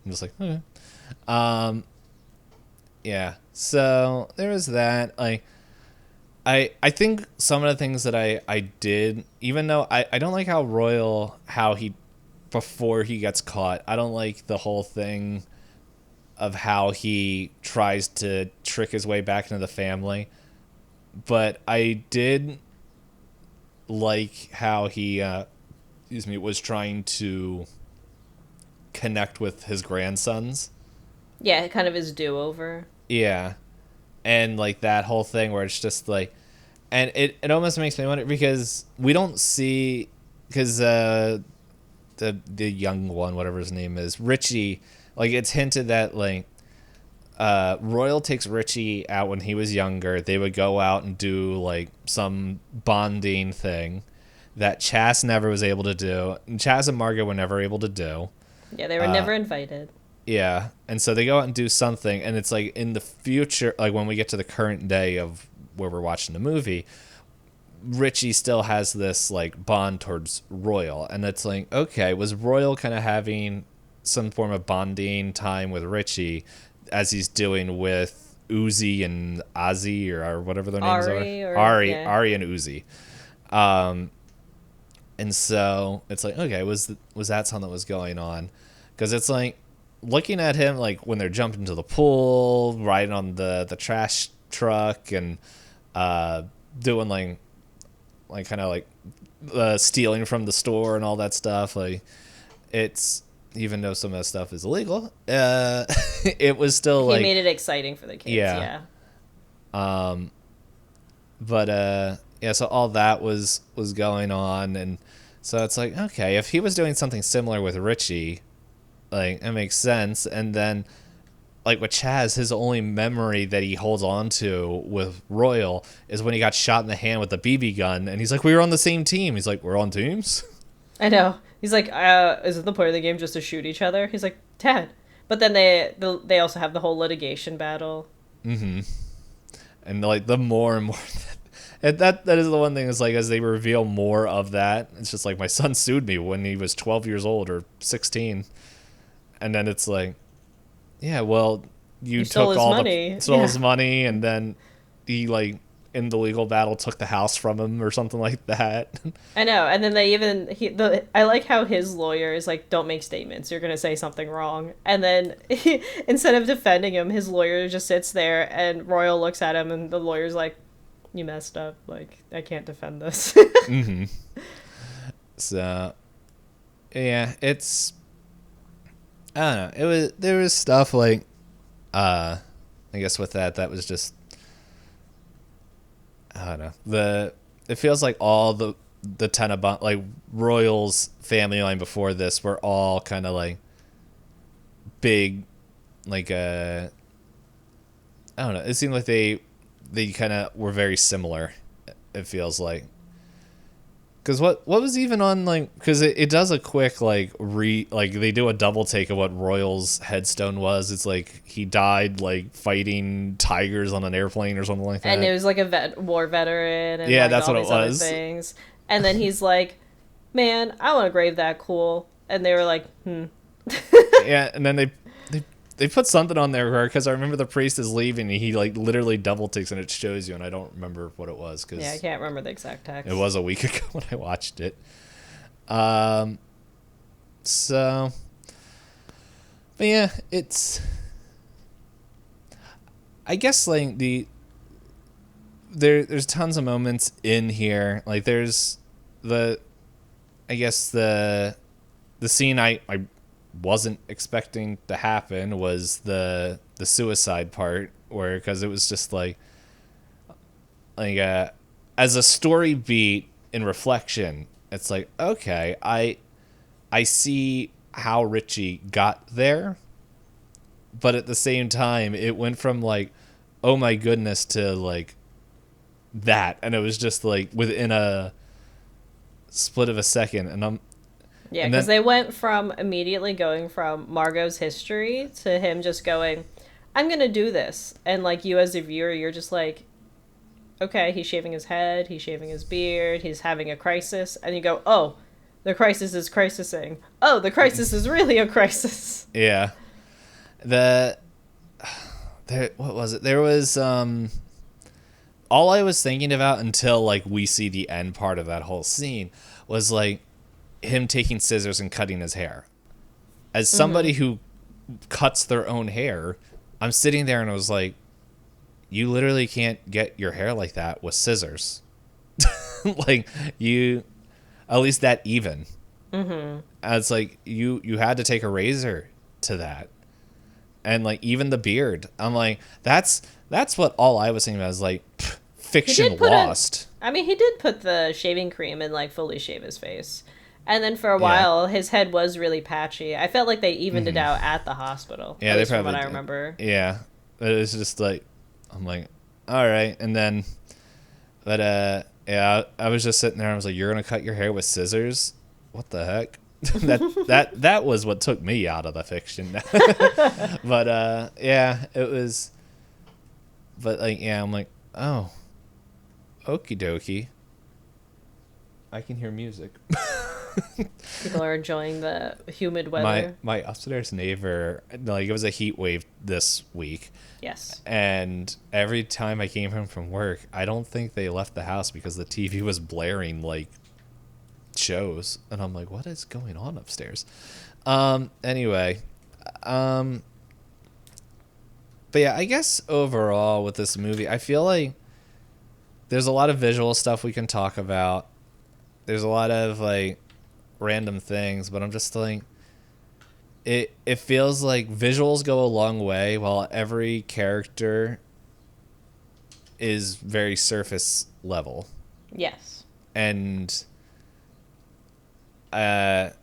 I'm just like, okay. Um, yeah. So there was that. I think some of the things that I did, even though I don't like how Royal, how he, before he gets caught, I don't like the whole thing of how he tries to trick his way back into the family. But I did like how he, was trying to connect with his grandsons. Yeah, kind of his do-over. Yeah. And like that whole thing where it's just like, and it almost makes me wonder, because we don't see, because the young one, whatever his name is, Richie, like it's hinted that like Royal takes Richie out when he was younger. They would go out and do like some bonding thing that Chas never was able to do, and Chas and Margaret were never able to do. Yeah, they were never invited. Yeah, and so they go out and do something, and it's like in the future, like when we get to the current day of where we're watching the movie, Richie still has this like bond towards Royal, and it's like, okay, was Royal kind of having some form of bonding time with Richie as he's doing with Uzi and Ozzy, or whatever their names are? Ari or Ari, yeah. Ari and Uzi. And so it's like, okay, was that something that was going on? Because it's like looking at him, like when they're jumping into the pool, riding on the trash truck, and doing like kind of like stealing from the store and all that stuff. Like, it's, even though some of that stuff is illegal, it was still He like, made it exciting for the kids, yeah. yeah. But yeah, so all that was going on, and so it's like, okay, if he was doing something similar with Richie, like, it makes sense. And then like with Chaz, his only memory that he holds on to with Royal is when he got shot in the hand with the BB gun, and he's like, we were on the same team. He's like, we're on teams? I know. He's like, isn't the point of the game just to shoot each other? He's like, Dad. But then they also have the whole litigation battle. And like the more and more and that is the one thing, is like, as they reveal more of that, it's just like, my son sued me when he was 12 years old or 16. And then it's like, yeah, well, you stole took his money. stole Yeah. his money, and then he, like, in the legal battle, took the house from him or something like that. I know, and then I like how his lawyer is like, "Don't make statements. You're gonna say something wrong." And then instead of defending him, his lawyer just sits there, and Royal looks at him, and the lawyer's like, "You messed up. Like, I can't defend this." So yeah, it's, I don't know. There was stuff like, I guess with that was just, I don't know. It feels like all the Tenenbaum, like Royal's family line before this, were all kind of like big, like I don't know. It seemed like they kind of were very similar. It feels like. Because what was even on, like, because it does a quick like they do a double take of what Royal's headstone was. It's like he died like fighting tigers on an airplane or something like that. And it was like a war veteran, and Yeah, like that's all what these it other was. things. And then he's like, "Man, I want to grave that cool." And they were like, "Hmm." Yeah, and then they they put something on there because I remember the priest is leaving and he like literally double takes and it shows you, and I don't remember what it was Yeah, I because can't remember the exact text. it was a week ago when I watched it. So, but yeah, it's. I guess like there's tons of moments in here. Like there's I guess the scene I wasn't expecting to happen was the suicide part, where because it was just like as a story beat in reflection, it's like, okay, I see how Richie got there, but at the same time it went from like, oh my goodness, to like that, and it was just like within a split of a second, Yeah, and because then they went from immediately going from Margot's history to him just going, I'm gonna do this. And like you as a viewer, you're just like, okay, he's shaving his head, he's shaving his beard, he's having a crisis, and you go, oh, the crisis is crisising. Oh, the crisis is really a crisis. yeah, the there, what was it? There was all I was thinking about until like we see the end part of that whole scene was like him taking scissors and cutting his hair. As somebody who cuts their own hair, I'm sitting there and I was like, you literally can't get your hair like that with scissors. Like you, at least that even. It's like you had to take a razor to that, and like even the beard. I'm like, that's what all I was thinking about is like, fiction lost. I mean, he did put the shaving cream and like fully shave his face. And then for a Yeah. while, his head was really patchy. I felt like they evened it out at the hospital. Yeah, at they least from probably what I did. remember. Yeah, but it was just like, I'm like, all right, and then, but yeah, I was just sitting there. I was like, you're gonna cut your hair with scissors? What the heck? that was what took me out of the fiction. But yeah, it was. But like, yeah, I'm like, oh, okie dokie. I can hear music. People are enjoying the humid weather. My upstairs neighbor, like, it was a heat wave this week. Yes. And every time I came home from work, I don't think they left the house because the TV was blaring like shows, and I'm like, what is going on upstairs? Anyway, but yeah, I guess overall with this movie, I feel like there's a lot of visual stuff we can talk about. There's a lot of like random things, but I'm just like, it feels like visuals go a long way while every character is very surface level. Yes. And like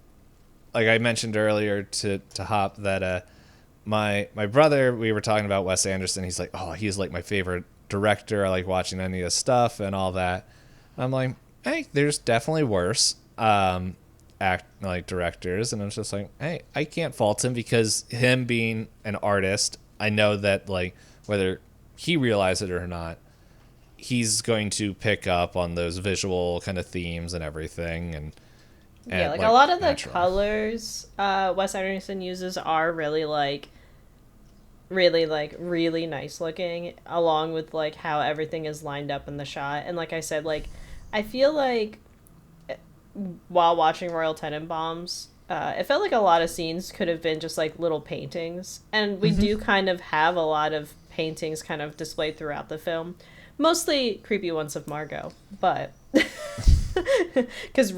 I mentioned earlier to Hop that my brother, we were talking about Wes Anderson. He's like, oh, he's like my favorite director. I like watching any of his stuff and all that. I'm like, hey, there's definitely worse directors, and I'm just like, hey, I can't fault him because him being an artist, I know that like whether he realizes it or not, he's going to pick up on those visual kind of themes and everything, and Yeah, like a lot of the colors Wes Anderson uses are really really nice looking, along with like how everything is lined up in the shot. And like I said, like I feel like while watching Royal Tenenbaums, it felt like a lot of scenes could have been just like little paintings, and we do kind of have a lot of paintings kind of displayed throughout the film, mostly creepy ones of Margot, but because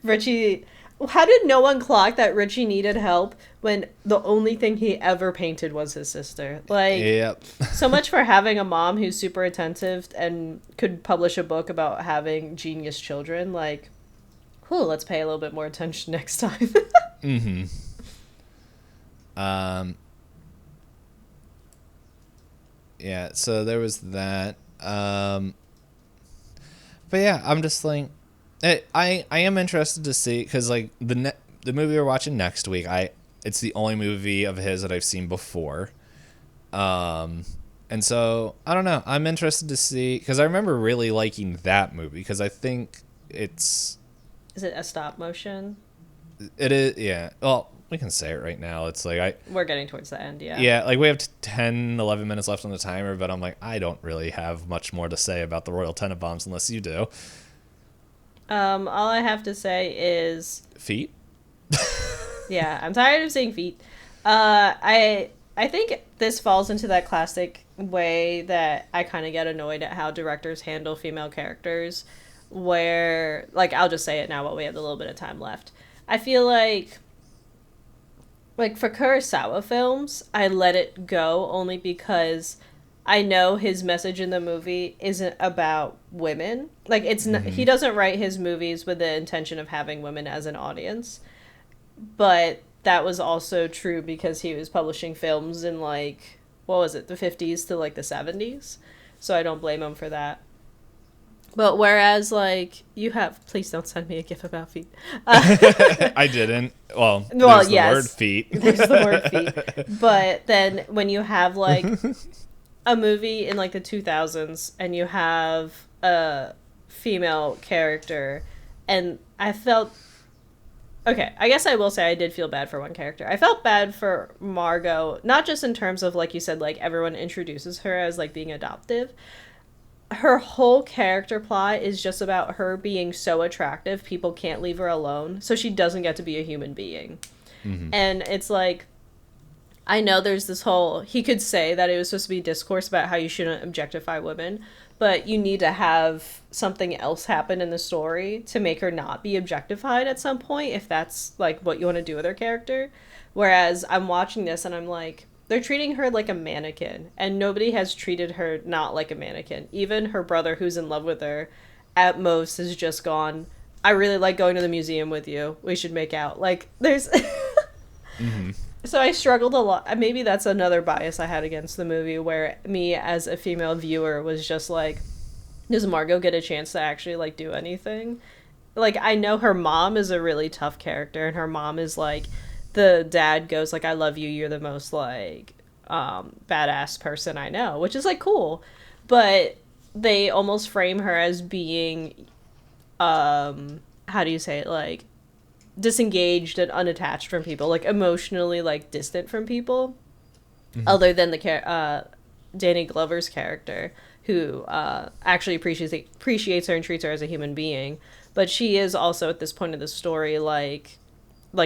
Richie, how did no one clock that Richie needed help when the only thing he ever painted was his sister? Like, yep. So much for having a mom who's super attentive and could publish a book about having genius children. Like, whew, let's pay a little bit more attention next time. Mm-hmm. Yeah, so there was that. But yeah, I'm just like, I am interested to see, because like the movie we're watching next week, it's the only movie of his that I've seen before. And so I don't know. I'm interested to see, because I remember really liking that movie, because I think it's. Is it a stop motion? It is, yeah. Well, we can say it right now. It's like We're getting towards the end, yeah. yeah, like we have 10, 11 minutes left on the timer, but I'm like, I don't really have much more to say about the Royal Tenenbaums unless you do. All I have to say is, Feet? yeah, I'm tired of seeing feet. I think this falls into that classic way that I kind of get annoyed at how directors handle female characters, where, like, I'll just say it now while we have a little bit of time left. I feel like for Kurosawa films, I let it go only because I know his message in the movie isn't about women. Like, it's not, he doesn't write his movies with the intention of having women as an audience. But that was also true because he was publishing films in, like, what was it, the 50s to like the 70s. So I don't blame him for that. But whereas, like, you have, please don't send me a gif about feet. I didn't. Well, there's the yes, word feet. There's the word feet. But then when you have, like, a movie in, like, the 2000s and you have a female character, and I felt, okay, I guess I will say I did feel bad for one character. I felt bad for Margot, not just in terms of, like you said, like, everyone introduces her as, like, being adoptive. Her whole character plot is just about her being so attractive, people can't leave her alone, so she doesn't get to be a human being. And it's like, I know there's this whole, he could say that it was supposed to be discourse about how you shouldn't objectify women, but you need to have something else happen in the story to make her not be objectified at some point, if that's, like, what you want to do with her character. Whereas I'm watching this and I'm like, they're treating her like a mannequin, and nobody has treated her not like a mannequin. Even her brother, who's in love with her, at most has just gone, I really like going to the museum with you. We should make out. Like, there's... So I struggled a lot. Maybe that's another bias I had against the movie, where me as a female viewer was just like, does Margot get a chance to actually, like, do anything? Like, I know her mom is a really tough character, and her mom is like, the dad goes, like, I love you, you're the most, like, badass person I know, which is, like, cool. But they almost frame her as being, how do you say it, like, disengaged and unattached from people, like, emotionally, like, distant from people, other than the Danny Glover's character, who actually appreciates her and treats her as a human being. But she is also, at this point of the story, like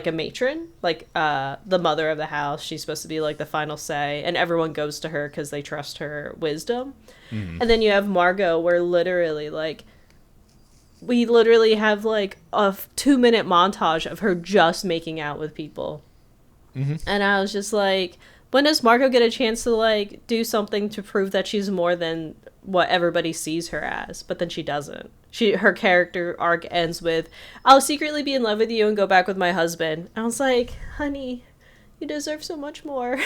a matron, like, the mother of the house. She's supposed to be, like, the final say, and everyone goes to her because they trust her wisdom. And then you have Margot, where literally, like, we literally have, like, a 2-minute montage of her just making out with people. And I was just like, when does Margot get a chance to, like, do something to prove that she's more than what everybody sees her as? But then she doesn't. Her character arc ends with, I'll secretly be in love with you and go back with my husband. I was like, honey, you deserve so much more.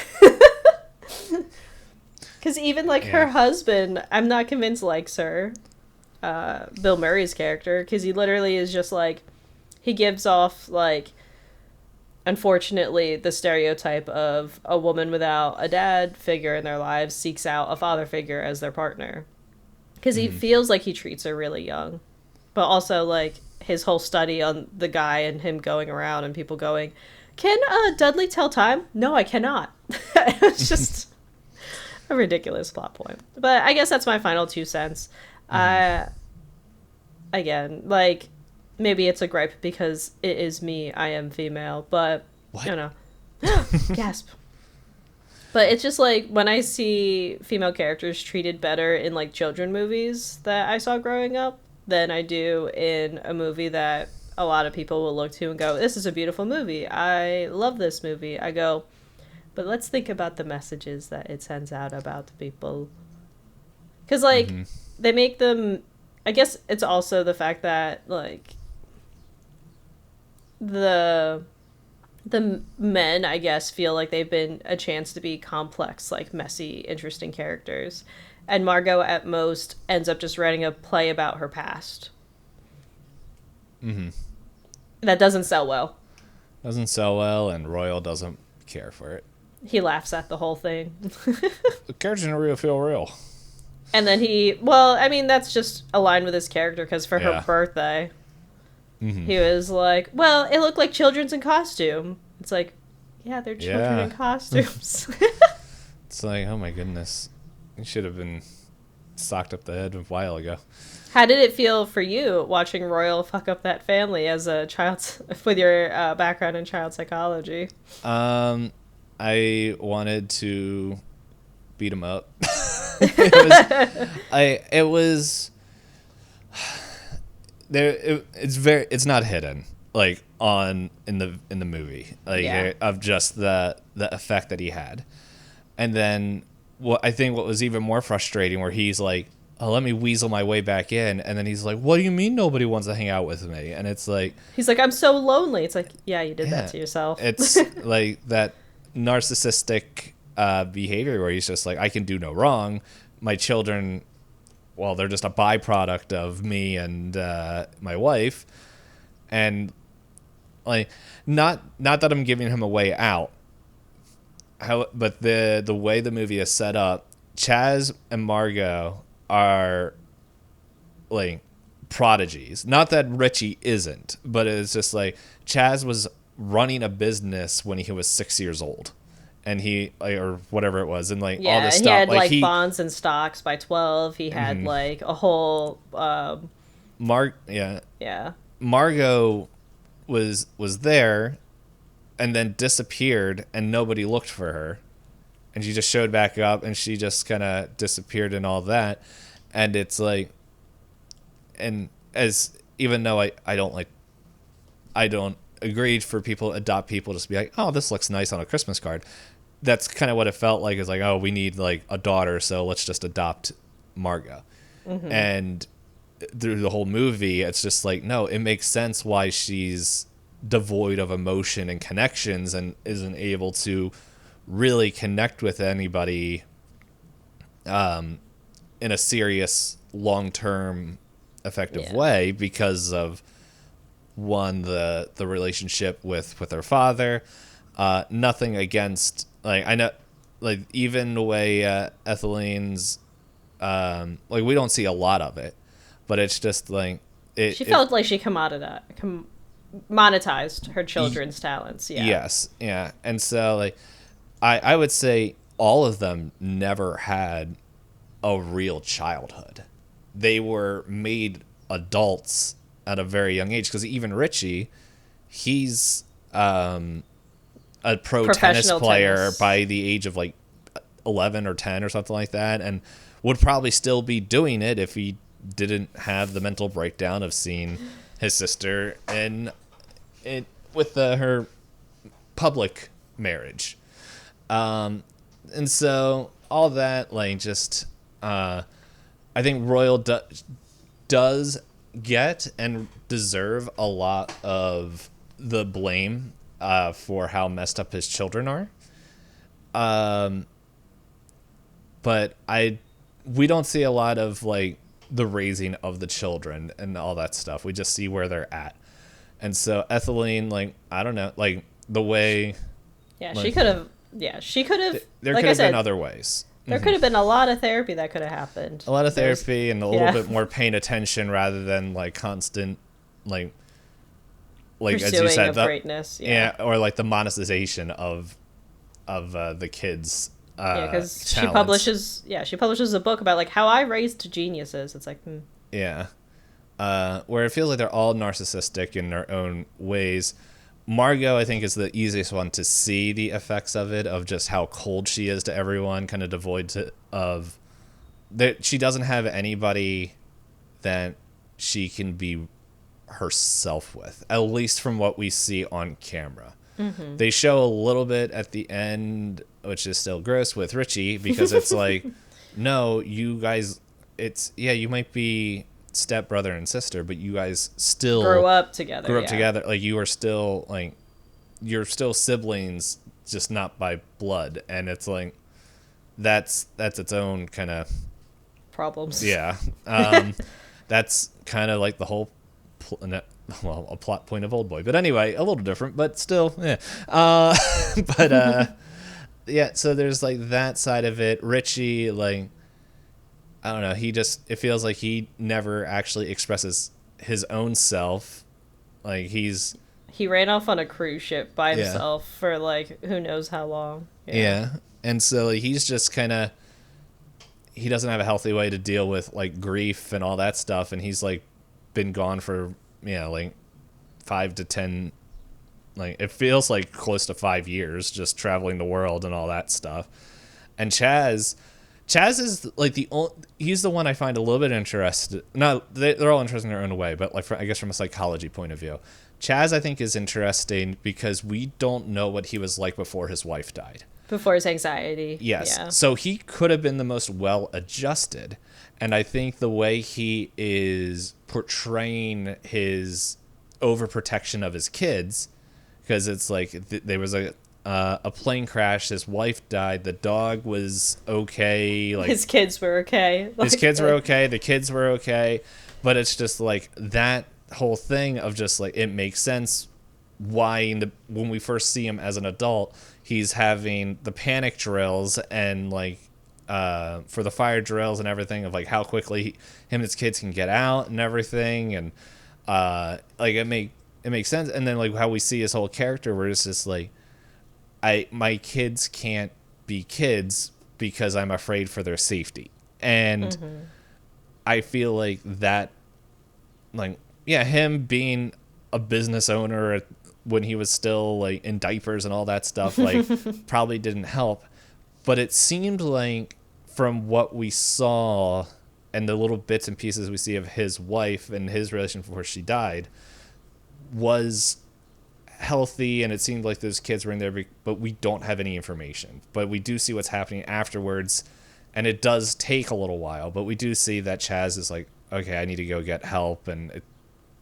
Because even, like, her husband, I'm not convinced likes her. Bill Murray's character, because he literally is just, like, he gives off, like, unfortunately, the stereotype of a woman without a dad figure in their lives seeks out a father figure as their partner. Because he feels like he treats her really young. But also, like, his whole study on the guy and him going around and people going, can Dudley tell time? No, I cannot. It's just a ridiculous plot point. But I guess that's my final 2 cents. Again, like, maybe it's a gripe because it is me. I am female. But, what? You know. Gasp. But it's just, like, when I see female characters treated better in, like, children movies that I saw growing up than I do in a movie that a lot of people will look to and go, this is a beautiful movie. I love this movie. I go, but let's think about the messages that it sends out about the people. Because, like, they make them... I guess it's also the fact that, like, the men, I guess, feel like they've been a chance to be complex, like, messy, interesting characters. And Margot, at most, ends up just writing a play about her past. That doesn't sell well. Doesn't sell well, and Royal doesn't care for it. He laughs at the whole thing. The characters don't really feel real. And then well, I mean, that's just aligned with his character, because for her birthday, Mm-hmm. He was like, well, it looked like children's in costume. It's like, yeah, they're children in Yeah. costumes. It's like, oh my goodness. You should have been socked up the head a while ago. How did it feel for you watching Royal fuck up that family as a child with your background in child psychology? Um, I wanted to beat him up. It was there. It's not hidden like on in the movie like Yeah. of just the effect that he had. And then what was even more frustrating where he's like, oh, let me weasel my way back in, and then he's like, what do you mean nobody wants to hang out with me? And it's like, He's like, I'm so lonely. It's like, yeah, you did that yeah, to yourself. it's like that narcissistic behavior where he's just like, I can do no wrong. My children, well, they're just a byproduct of me and my wife, and like, not that I'm giving him a way out. But the way the movie is set up, Chaz and Margot are like prodigies. Not that Richie isn't, but it's just like Chaz was running a business when he was 6 years old, and he like, or whatever it was, and like all Yeah, this he stuff. had Like like bonds and stocks by 12. He had like a whole Yeah, yeah. Margot was there, and then disappeared, and nobody looked for her, and she just showed back up, and she just kind of disappeared and all that, and it's like, and as even though I don't agree for people adopt people just be like, oh, this looks nice on a Christmas card. That's kind of what it felt like. Is like, oh, we need like a daughter, so let's just adopt Margot. And through the whole movie, it's just like, no, it makes sense why she's devoid of emotion and connections and isn't able to really connect with anybody in a serious, long-term, effective way because of one, the relationship with her father. Nothing against, like, I know, like, even the way Etheleen's like, we don't see a lot of it, but it's just like She felt like she monetized her children's talents. Yeah. yes, yeah. And so like I would say all of them never had a real childhood. They were made adults at a very young age, because even Richie, he's a pro tennis player by the age of like 11 or 10 or something like that, and would probably still be doing it if he didn't have the mental breakdown of seeing his sister with her public marriage. And so all that, like, just I think Royal does get and deserve a lot of the blame for how messed up his children are. But we don't see a lot of like the raising of the children and all that stuff. We just see where they're at. And so Etheleen, like, I don't know, like the way. Yeah, like, she could have. Yeah, she could have. There like could I have said, been other ways. there could have been a lot of therapy that could have happened. A lot of therapy and a little yeah. bit more paying attention rather than like constant, like as you Pursuing said, of the greatness. yeah, or like the monetization of the kids. Yeah, because she talents. publishes a book about like how I raised geniuses. It's like, Yeah. Where it feels like they're all narcissistic in their own ways. Margot, I think, is the easiest one to see the effects of it, of just how cold she is to everyone, kind of devoid of that. She doesn't have anybody that she can be herself with, at least from what we see on camera. Mm-hmm. They show a little bit at the end, which is still gross, with Richie, because it's like, no, you guys, you might be stepbrother and sister, but you guys still grew up together. together. Like, you are still like, you're still siblings, just not by blood. And it's like, that's its own kind of Problems. Yeah. That's kind of like the whole a plot point of Old Boy, but anyway, a little different, but still, yeah. Yeah, so there's like that side of it. Richie, like, I don't know, it feels like he never actually expresses his own self Like He ran off on a cruise ship by yeah. himself for like who knows how long. Yeah. Yeah. And so like, he's just kind of, he doesn't have a healthy way to deal with like grief and all that stuff, and he's like been gone for, like 5 to 10, like it feels like close to 5 years, just traveling the world and all that stuff. And Chaz is like he's the one I find a little bit interested. Not they're all interesting in their own way, but like I guess from a psychology point of view, Chaz I think is interesting because we don't know what he was like before his wife died. Before his anxiety. Yes. Yeah. So he could have been the most well adjusted. And I think the way he is portraying his overprotection of his kids, because it's like there was a plane crash, his wife died, the dog was okay, like His kids were okay. his kids were okay, the kids were okay, but it's just like that whole thing of just like it makes sense why when we first see him as an adult, he's having the panic drills and like for the fire drills and everything of like how quickly him and his kids can get out and everything, and like it makes sense. And then like how we see his whole character where it's just like my kids can't be kids because I'm afraid for their safety. And I feel like that, like, yeah, him being a business owner when he was still like in diapers and all that stuff, like probably didn't help. But it seemed like from what we saw and the little bits and pieces we see of his wife and his relation before she died was healthy, and it seemed like those kids were in there, but we don't have any information. But we do see what's happening afterwards, and it does take a little while, but we do see that Chaz is like, okay, I need to go get help, and it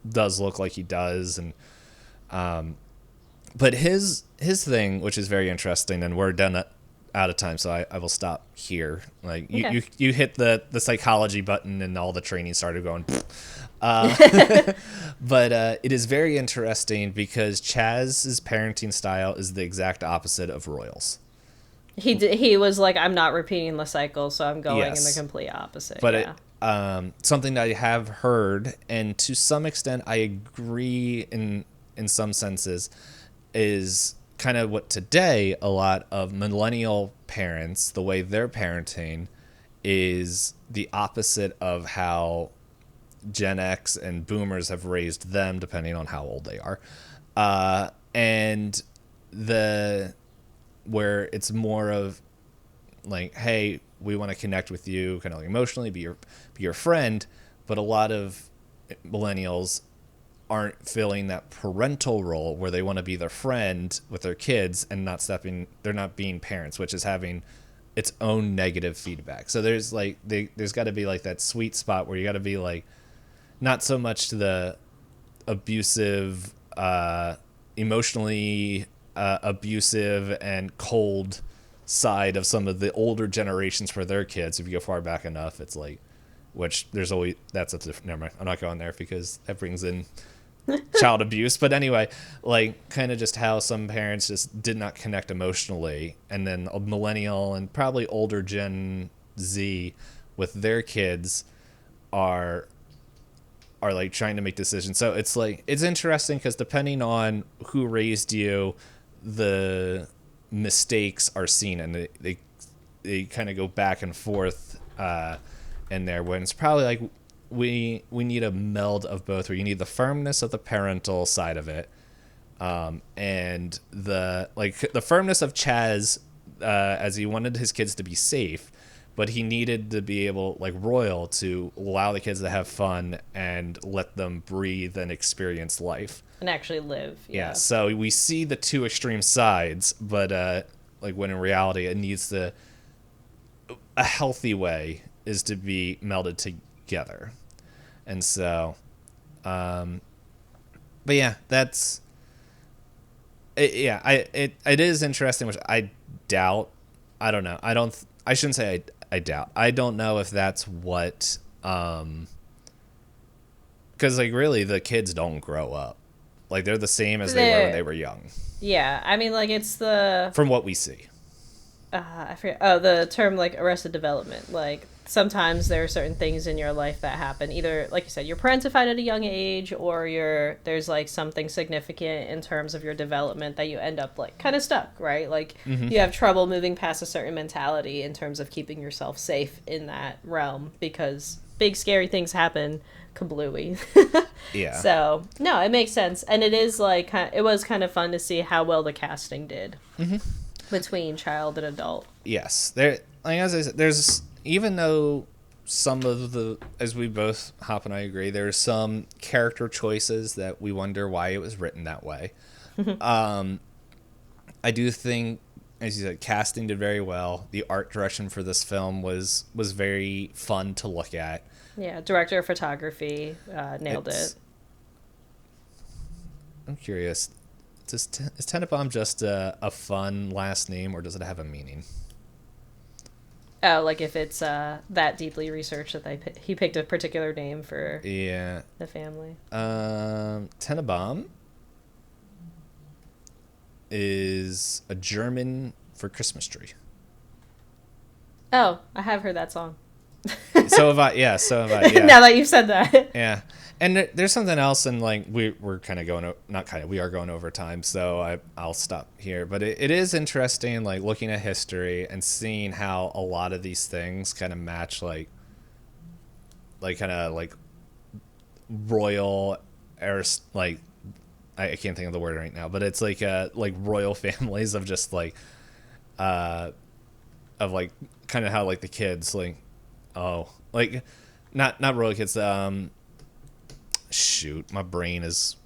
does look like he does. And but his thing, which is very interesting, and we're done out of time, so I will stop here. Like Okay. you hit the psychology button and all the training started going but it is very interesting because Chaz's parenting style is the exact opposite of Royals. He was like, I'm not repeating the cycle, so I'm going in the Yes. complete opposite. But Yeah. something that I have heard, and to some extent I agree in some senses, is kind of what today a lot of millennial parents, the way they're parenting is the opposite of how Gen X and boomers have raised them, depending on how old they are. And where it's more of like, hey, we want to connect with you kind of like emotionally, be your friend. But a lot of millennials aren't filling that parental role where they want to be their friend with their kids and they're not being parents, which is having its own negative feedback. So there's like there's got to be like that sweet spot where you got to be like not so much the abusive, emotionally abusive and cold side of some of the older generations for their kids. If you go far back enough, it's like, which there's always, never mind, I'm not going there because that brings in child abuse. But anyway, like kind of just how some parents just did not connect emotionally, and then a millennial and probably older Gen Z with their kids are like trying to make decisions. So it's like, it's interesting because depending on who raised you, the mistakes are seen, and they kind of go back and forth in there, when it's probably like we need a meld of both, where you need the firmness of the parental side of it, and the firmness of Chaz, as he wanted his kids to be safe, but he needed to be able, like Royal, to allow the kids to have fun and let them breathe and experience life And actually live. yeah. Yeah. So we see the two extreme sides, but like when in reality it needs a healthy way is to be melded together. And so but yeah, that's it. Yeah, it is interesting, which I doubt. I don't know. I shouldn't say I doubt. I don't know if that's what because like really the kids don't grow up. Like they're the same as they were when they were young. Yeah, I mean, like it's the From what we see. I forget. Oh, the term like arrested development. Like sometimes there are certain things in your life that happen. Either, like you said, you're parentified at a young age, or there's like something significant in terms of your development that you end up like kind of stuck, right? Like Mm-hmm. you have trouble moving past a certain mentality in terms of keeping yourself safe in that realm because big scary things happen kablooey. Yeah. So no, it makes sense, and it is like it was kind of fun to see how well the casting did between child and adult. Yes. There, like as I said, there's, even though some of the, as we both, Hop and I agree, there's some character choices that we wonder why it was written that way. I do think, as you said, casting did very well. The art direction for this film was very fun to look at. Yeah, director of photography nailed It's- it. I'm curious, is Tenenbaum just a fun last name, or does it have a meaning? Oh, like if it's that deeply researched that he picked a particular name for Yeah. the family. Tenenbaum is a German for Christmas tree. Oh, I have heard that song. So have I. Yeah. So have I. Yeah. Now that you've said that. Yeah. And there's something else, and like we're kind of going, not kind of, we are going over time, so I'll stop here. But it is interesting, like looking at history and seeing how a lot of these things kind of match, like kind of like royal, like I can't think of the word right now, but it's like royal families of just like of like kind of how like the kids like, oh, like not royal kids, shoot, my brain is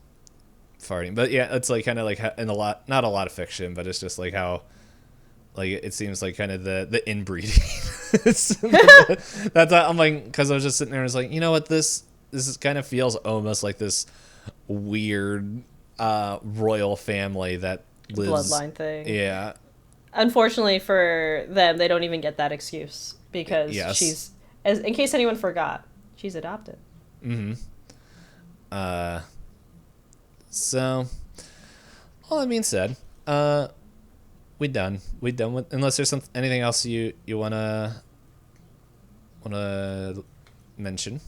farting, but yeah, it's like kind of like in not a lot of fiction, but it's just like how like it seems like kind of the inbreeding. That's I'm like, because I was just sitting there and was like, you know what, this is kind of feels almost like this weird royal family that lives, Bloodline thing. yeah. Unfortunately for them, they don't even get that excuse because Yes. she's, as in case anyone forgot, she's adopted. Mm-hmm. So all that being said, we done with, unless there's anything else you wanna mention.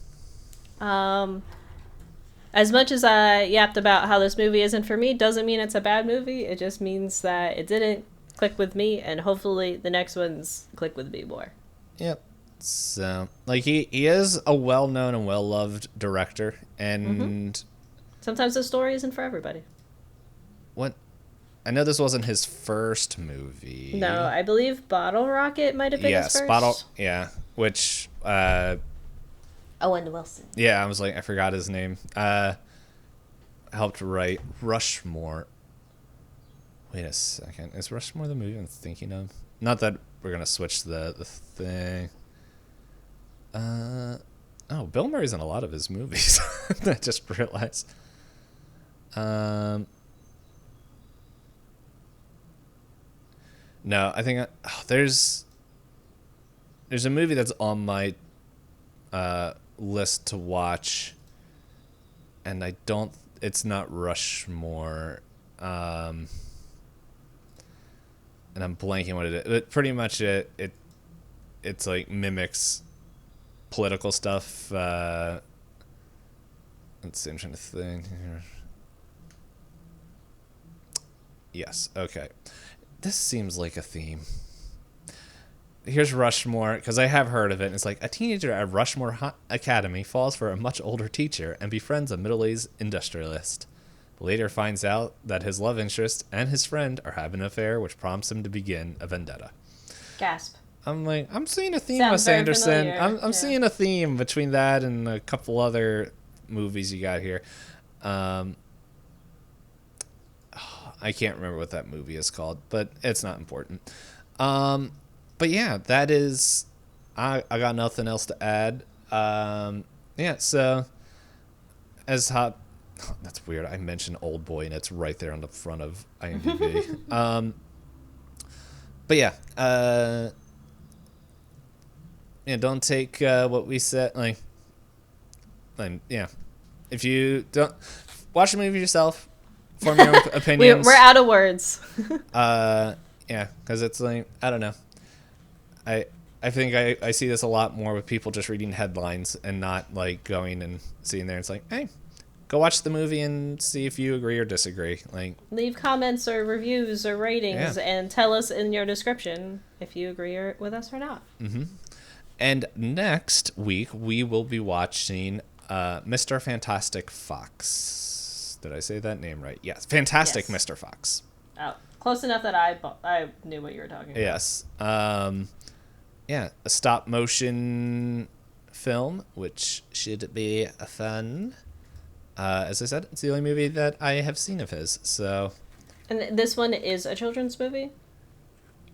As much as I yapped about how this movie isn't for me, doesn't mean it's a bad movie. It just means that it didn't click with me, and hopefully the next ones click with me more. Yep. So like he is a well-known and well-loved director, and Sometimes the story isn't for everybody. what, I know this wasn't his first movie. No, I believe Bottle Rocket might have been his first. Bottle, yeah, which Owen Wilson. yeah, I was like, I forgot his name. Helped write Rushmore. Wait a second, is Rushmore the movie I'm thinking of? Not that we're gonna switch the thing. Oh, Bill Murray's in a lot of his movies. I just realized. No, I think there's a movie that's on my list to watch, and I don't. It's not Rushmore, and I'm blanking what it is. But pretty much it's like mimics political stuff. Let's see, I'm trying to think here. Yes, okay. This seems like a theme. Here's Rushmore, because I have heard of it. And it's like, a teenager at Rushmore Academy falls for a much older teacher and befriends a middle-aged industrialist. But later finds out that his love interest and his friend are having an affair, which prompts him to begin a vendetta. Gasp. I'm like, I'm seeing a theme, Sounds Wes very Anderson. familiar, I'm seeing a theme between that and a couple other movies you got here. I can't remember what that movie is called, but it's not important. But yeah, that is. I got nothing else to add. Yeah, so as hot. That's weird. I mentioned Old Boy, and it's right there on the front of IMDb. But yeah, yeah. Don't take what we said. Like, yeah. If you don't watch the movie yourself, form your own opinions. We're out of words. Yeah, because it's like, I don't know. I I think I see this a lot more with people just reading headlines and not like going and seeing there. It's like, hey, go watch the movie and see if you agree or disagree. Like, leave comments or reviews or ratings and tell us in your description if you agree with us or not. Mm-hmm. And next week we will be watching Mr. Fantastic Fox. Did I say that name right? Yes, Fantastic Yes. Mr. Fox. Oh, close enough that I knew what you were talking about. Yes. Yeah, a stop motion film, which should be fun. As I said, it's the only movie that I have seen of his. So, And this one is a children's movie?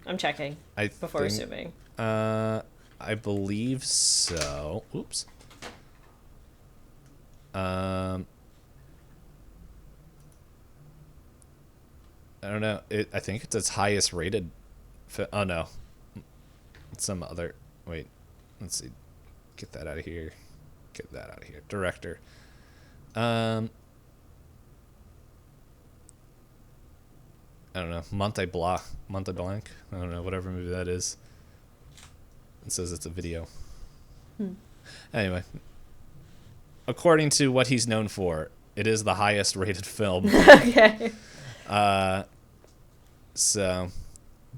I'm checking before assuming. I believe so. Oops. I don't know. I think it's its highest rated. Oh no, it's some other. Wait, let's see. Get that out of here. Get that out of here. Director. I don't know. Monte Blanc. I don't know. Whatever movie that is. It says it's a video. Anyway, according to what he's known for, it is the highest rated film. Okay. So,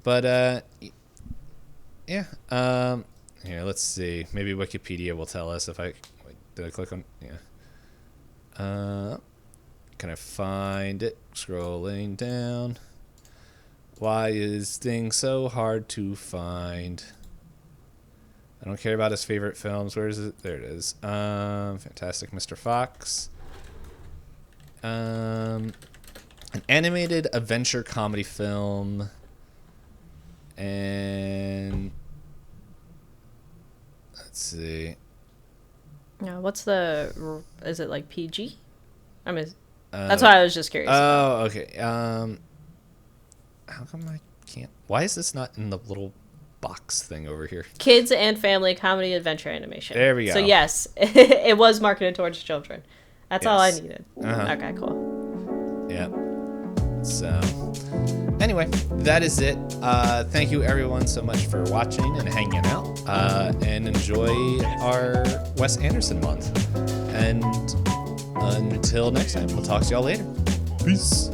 but yeah. Here, let's see. Maybe Wikipedia will tell us if I wait, did I click on can I find it? Scrolling down. Why is things so hard to find? I don't care about his favorite films. Where is it? There it is. Fantastic Mr. Fox. An animated adventure comedy film. And let's see. Yeah, what's is it like PG? I mean, that's why I was just curious. Oh, okay. How come I can't? Why is this not in the little box thing over here? Kids and family comedy adventure animation. There we go. So yes, it was marketed towards children. That's all I Yes. needed. Uh-huh. Okay, cool. Yeah. So, anyway, that is it. Thank you everyone so much for watching and hanging out. And enjoy our Wes Anderson month. And until next time, we'll talk to y'all later. Peace.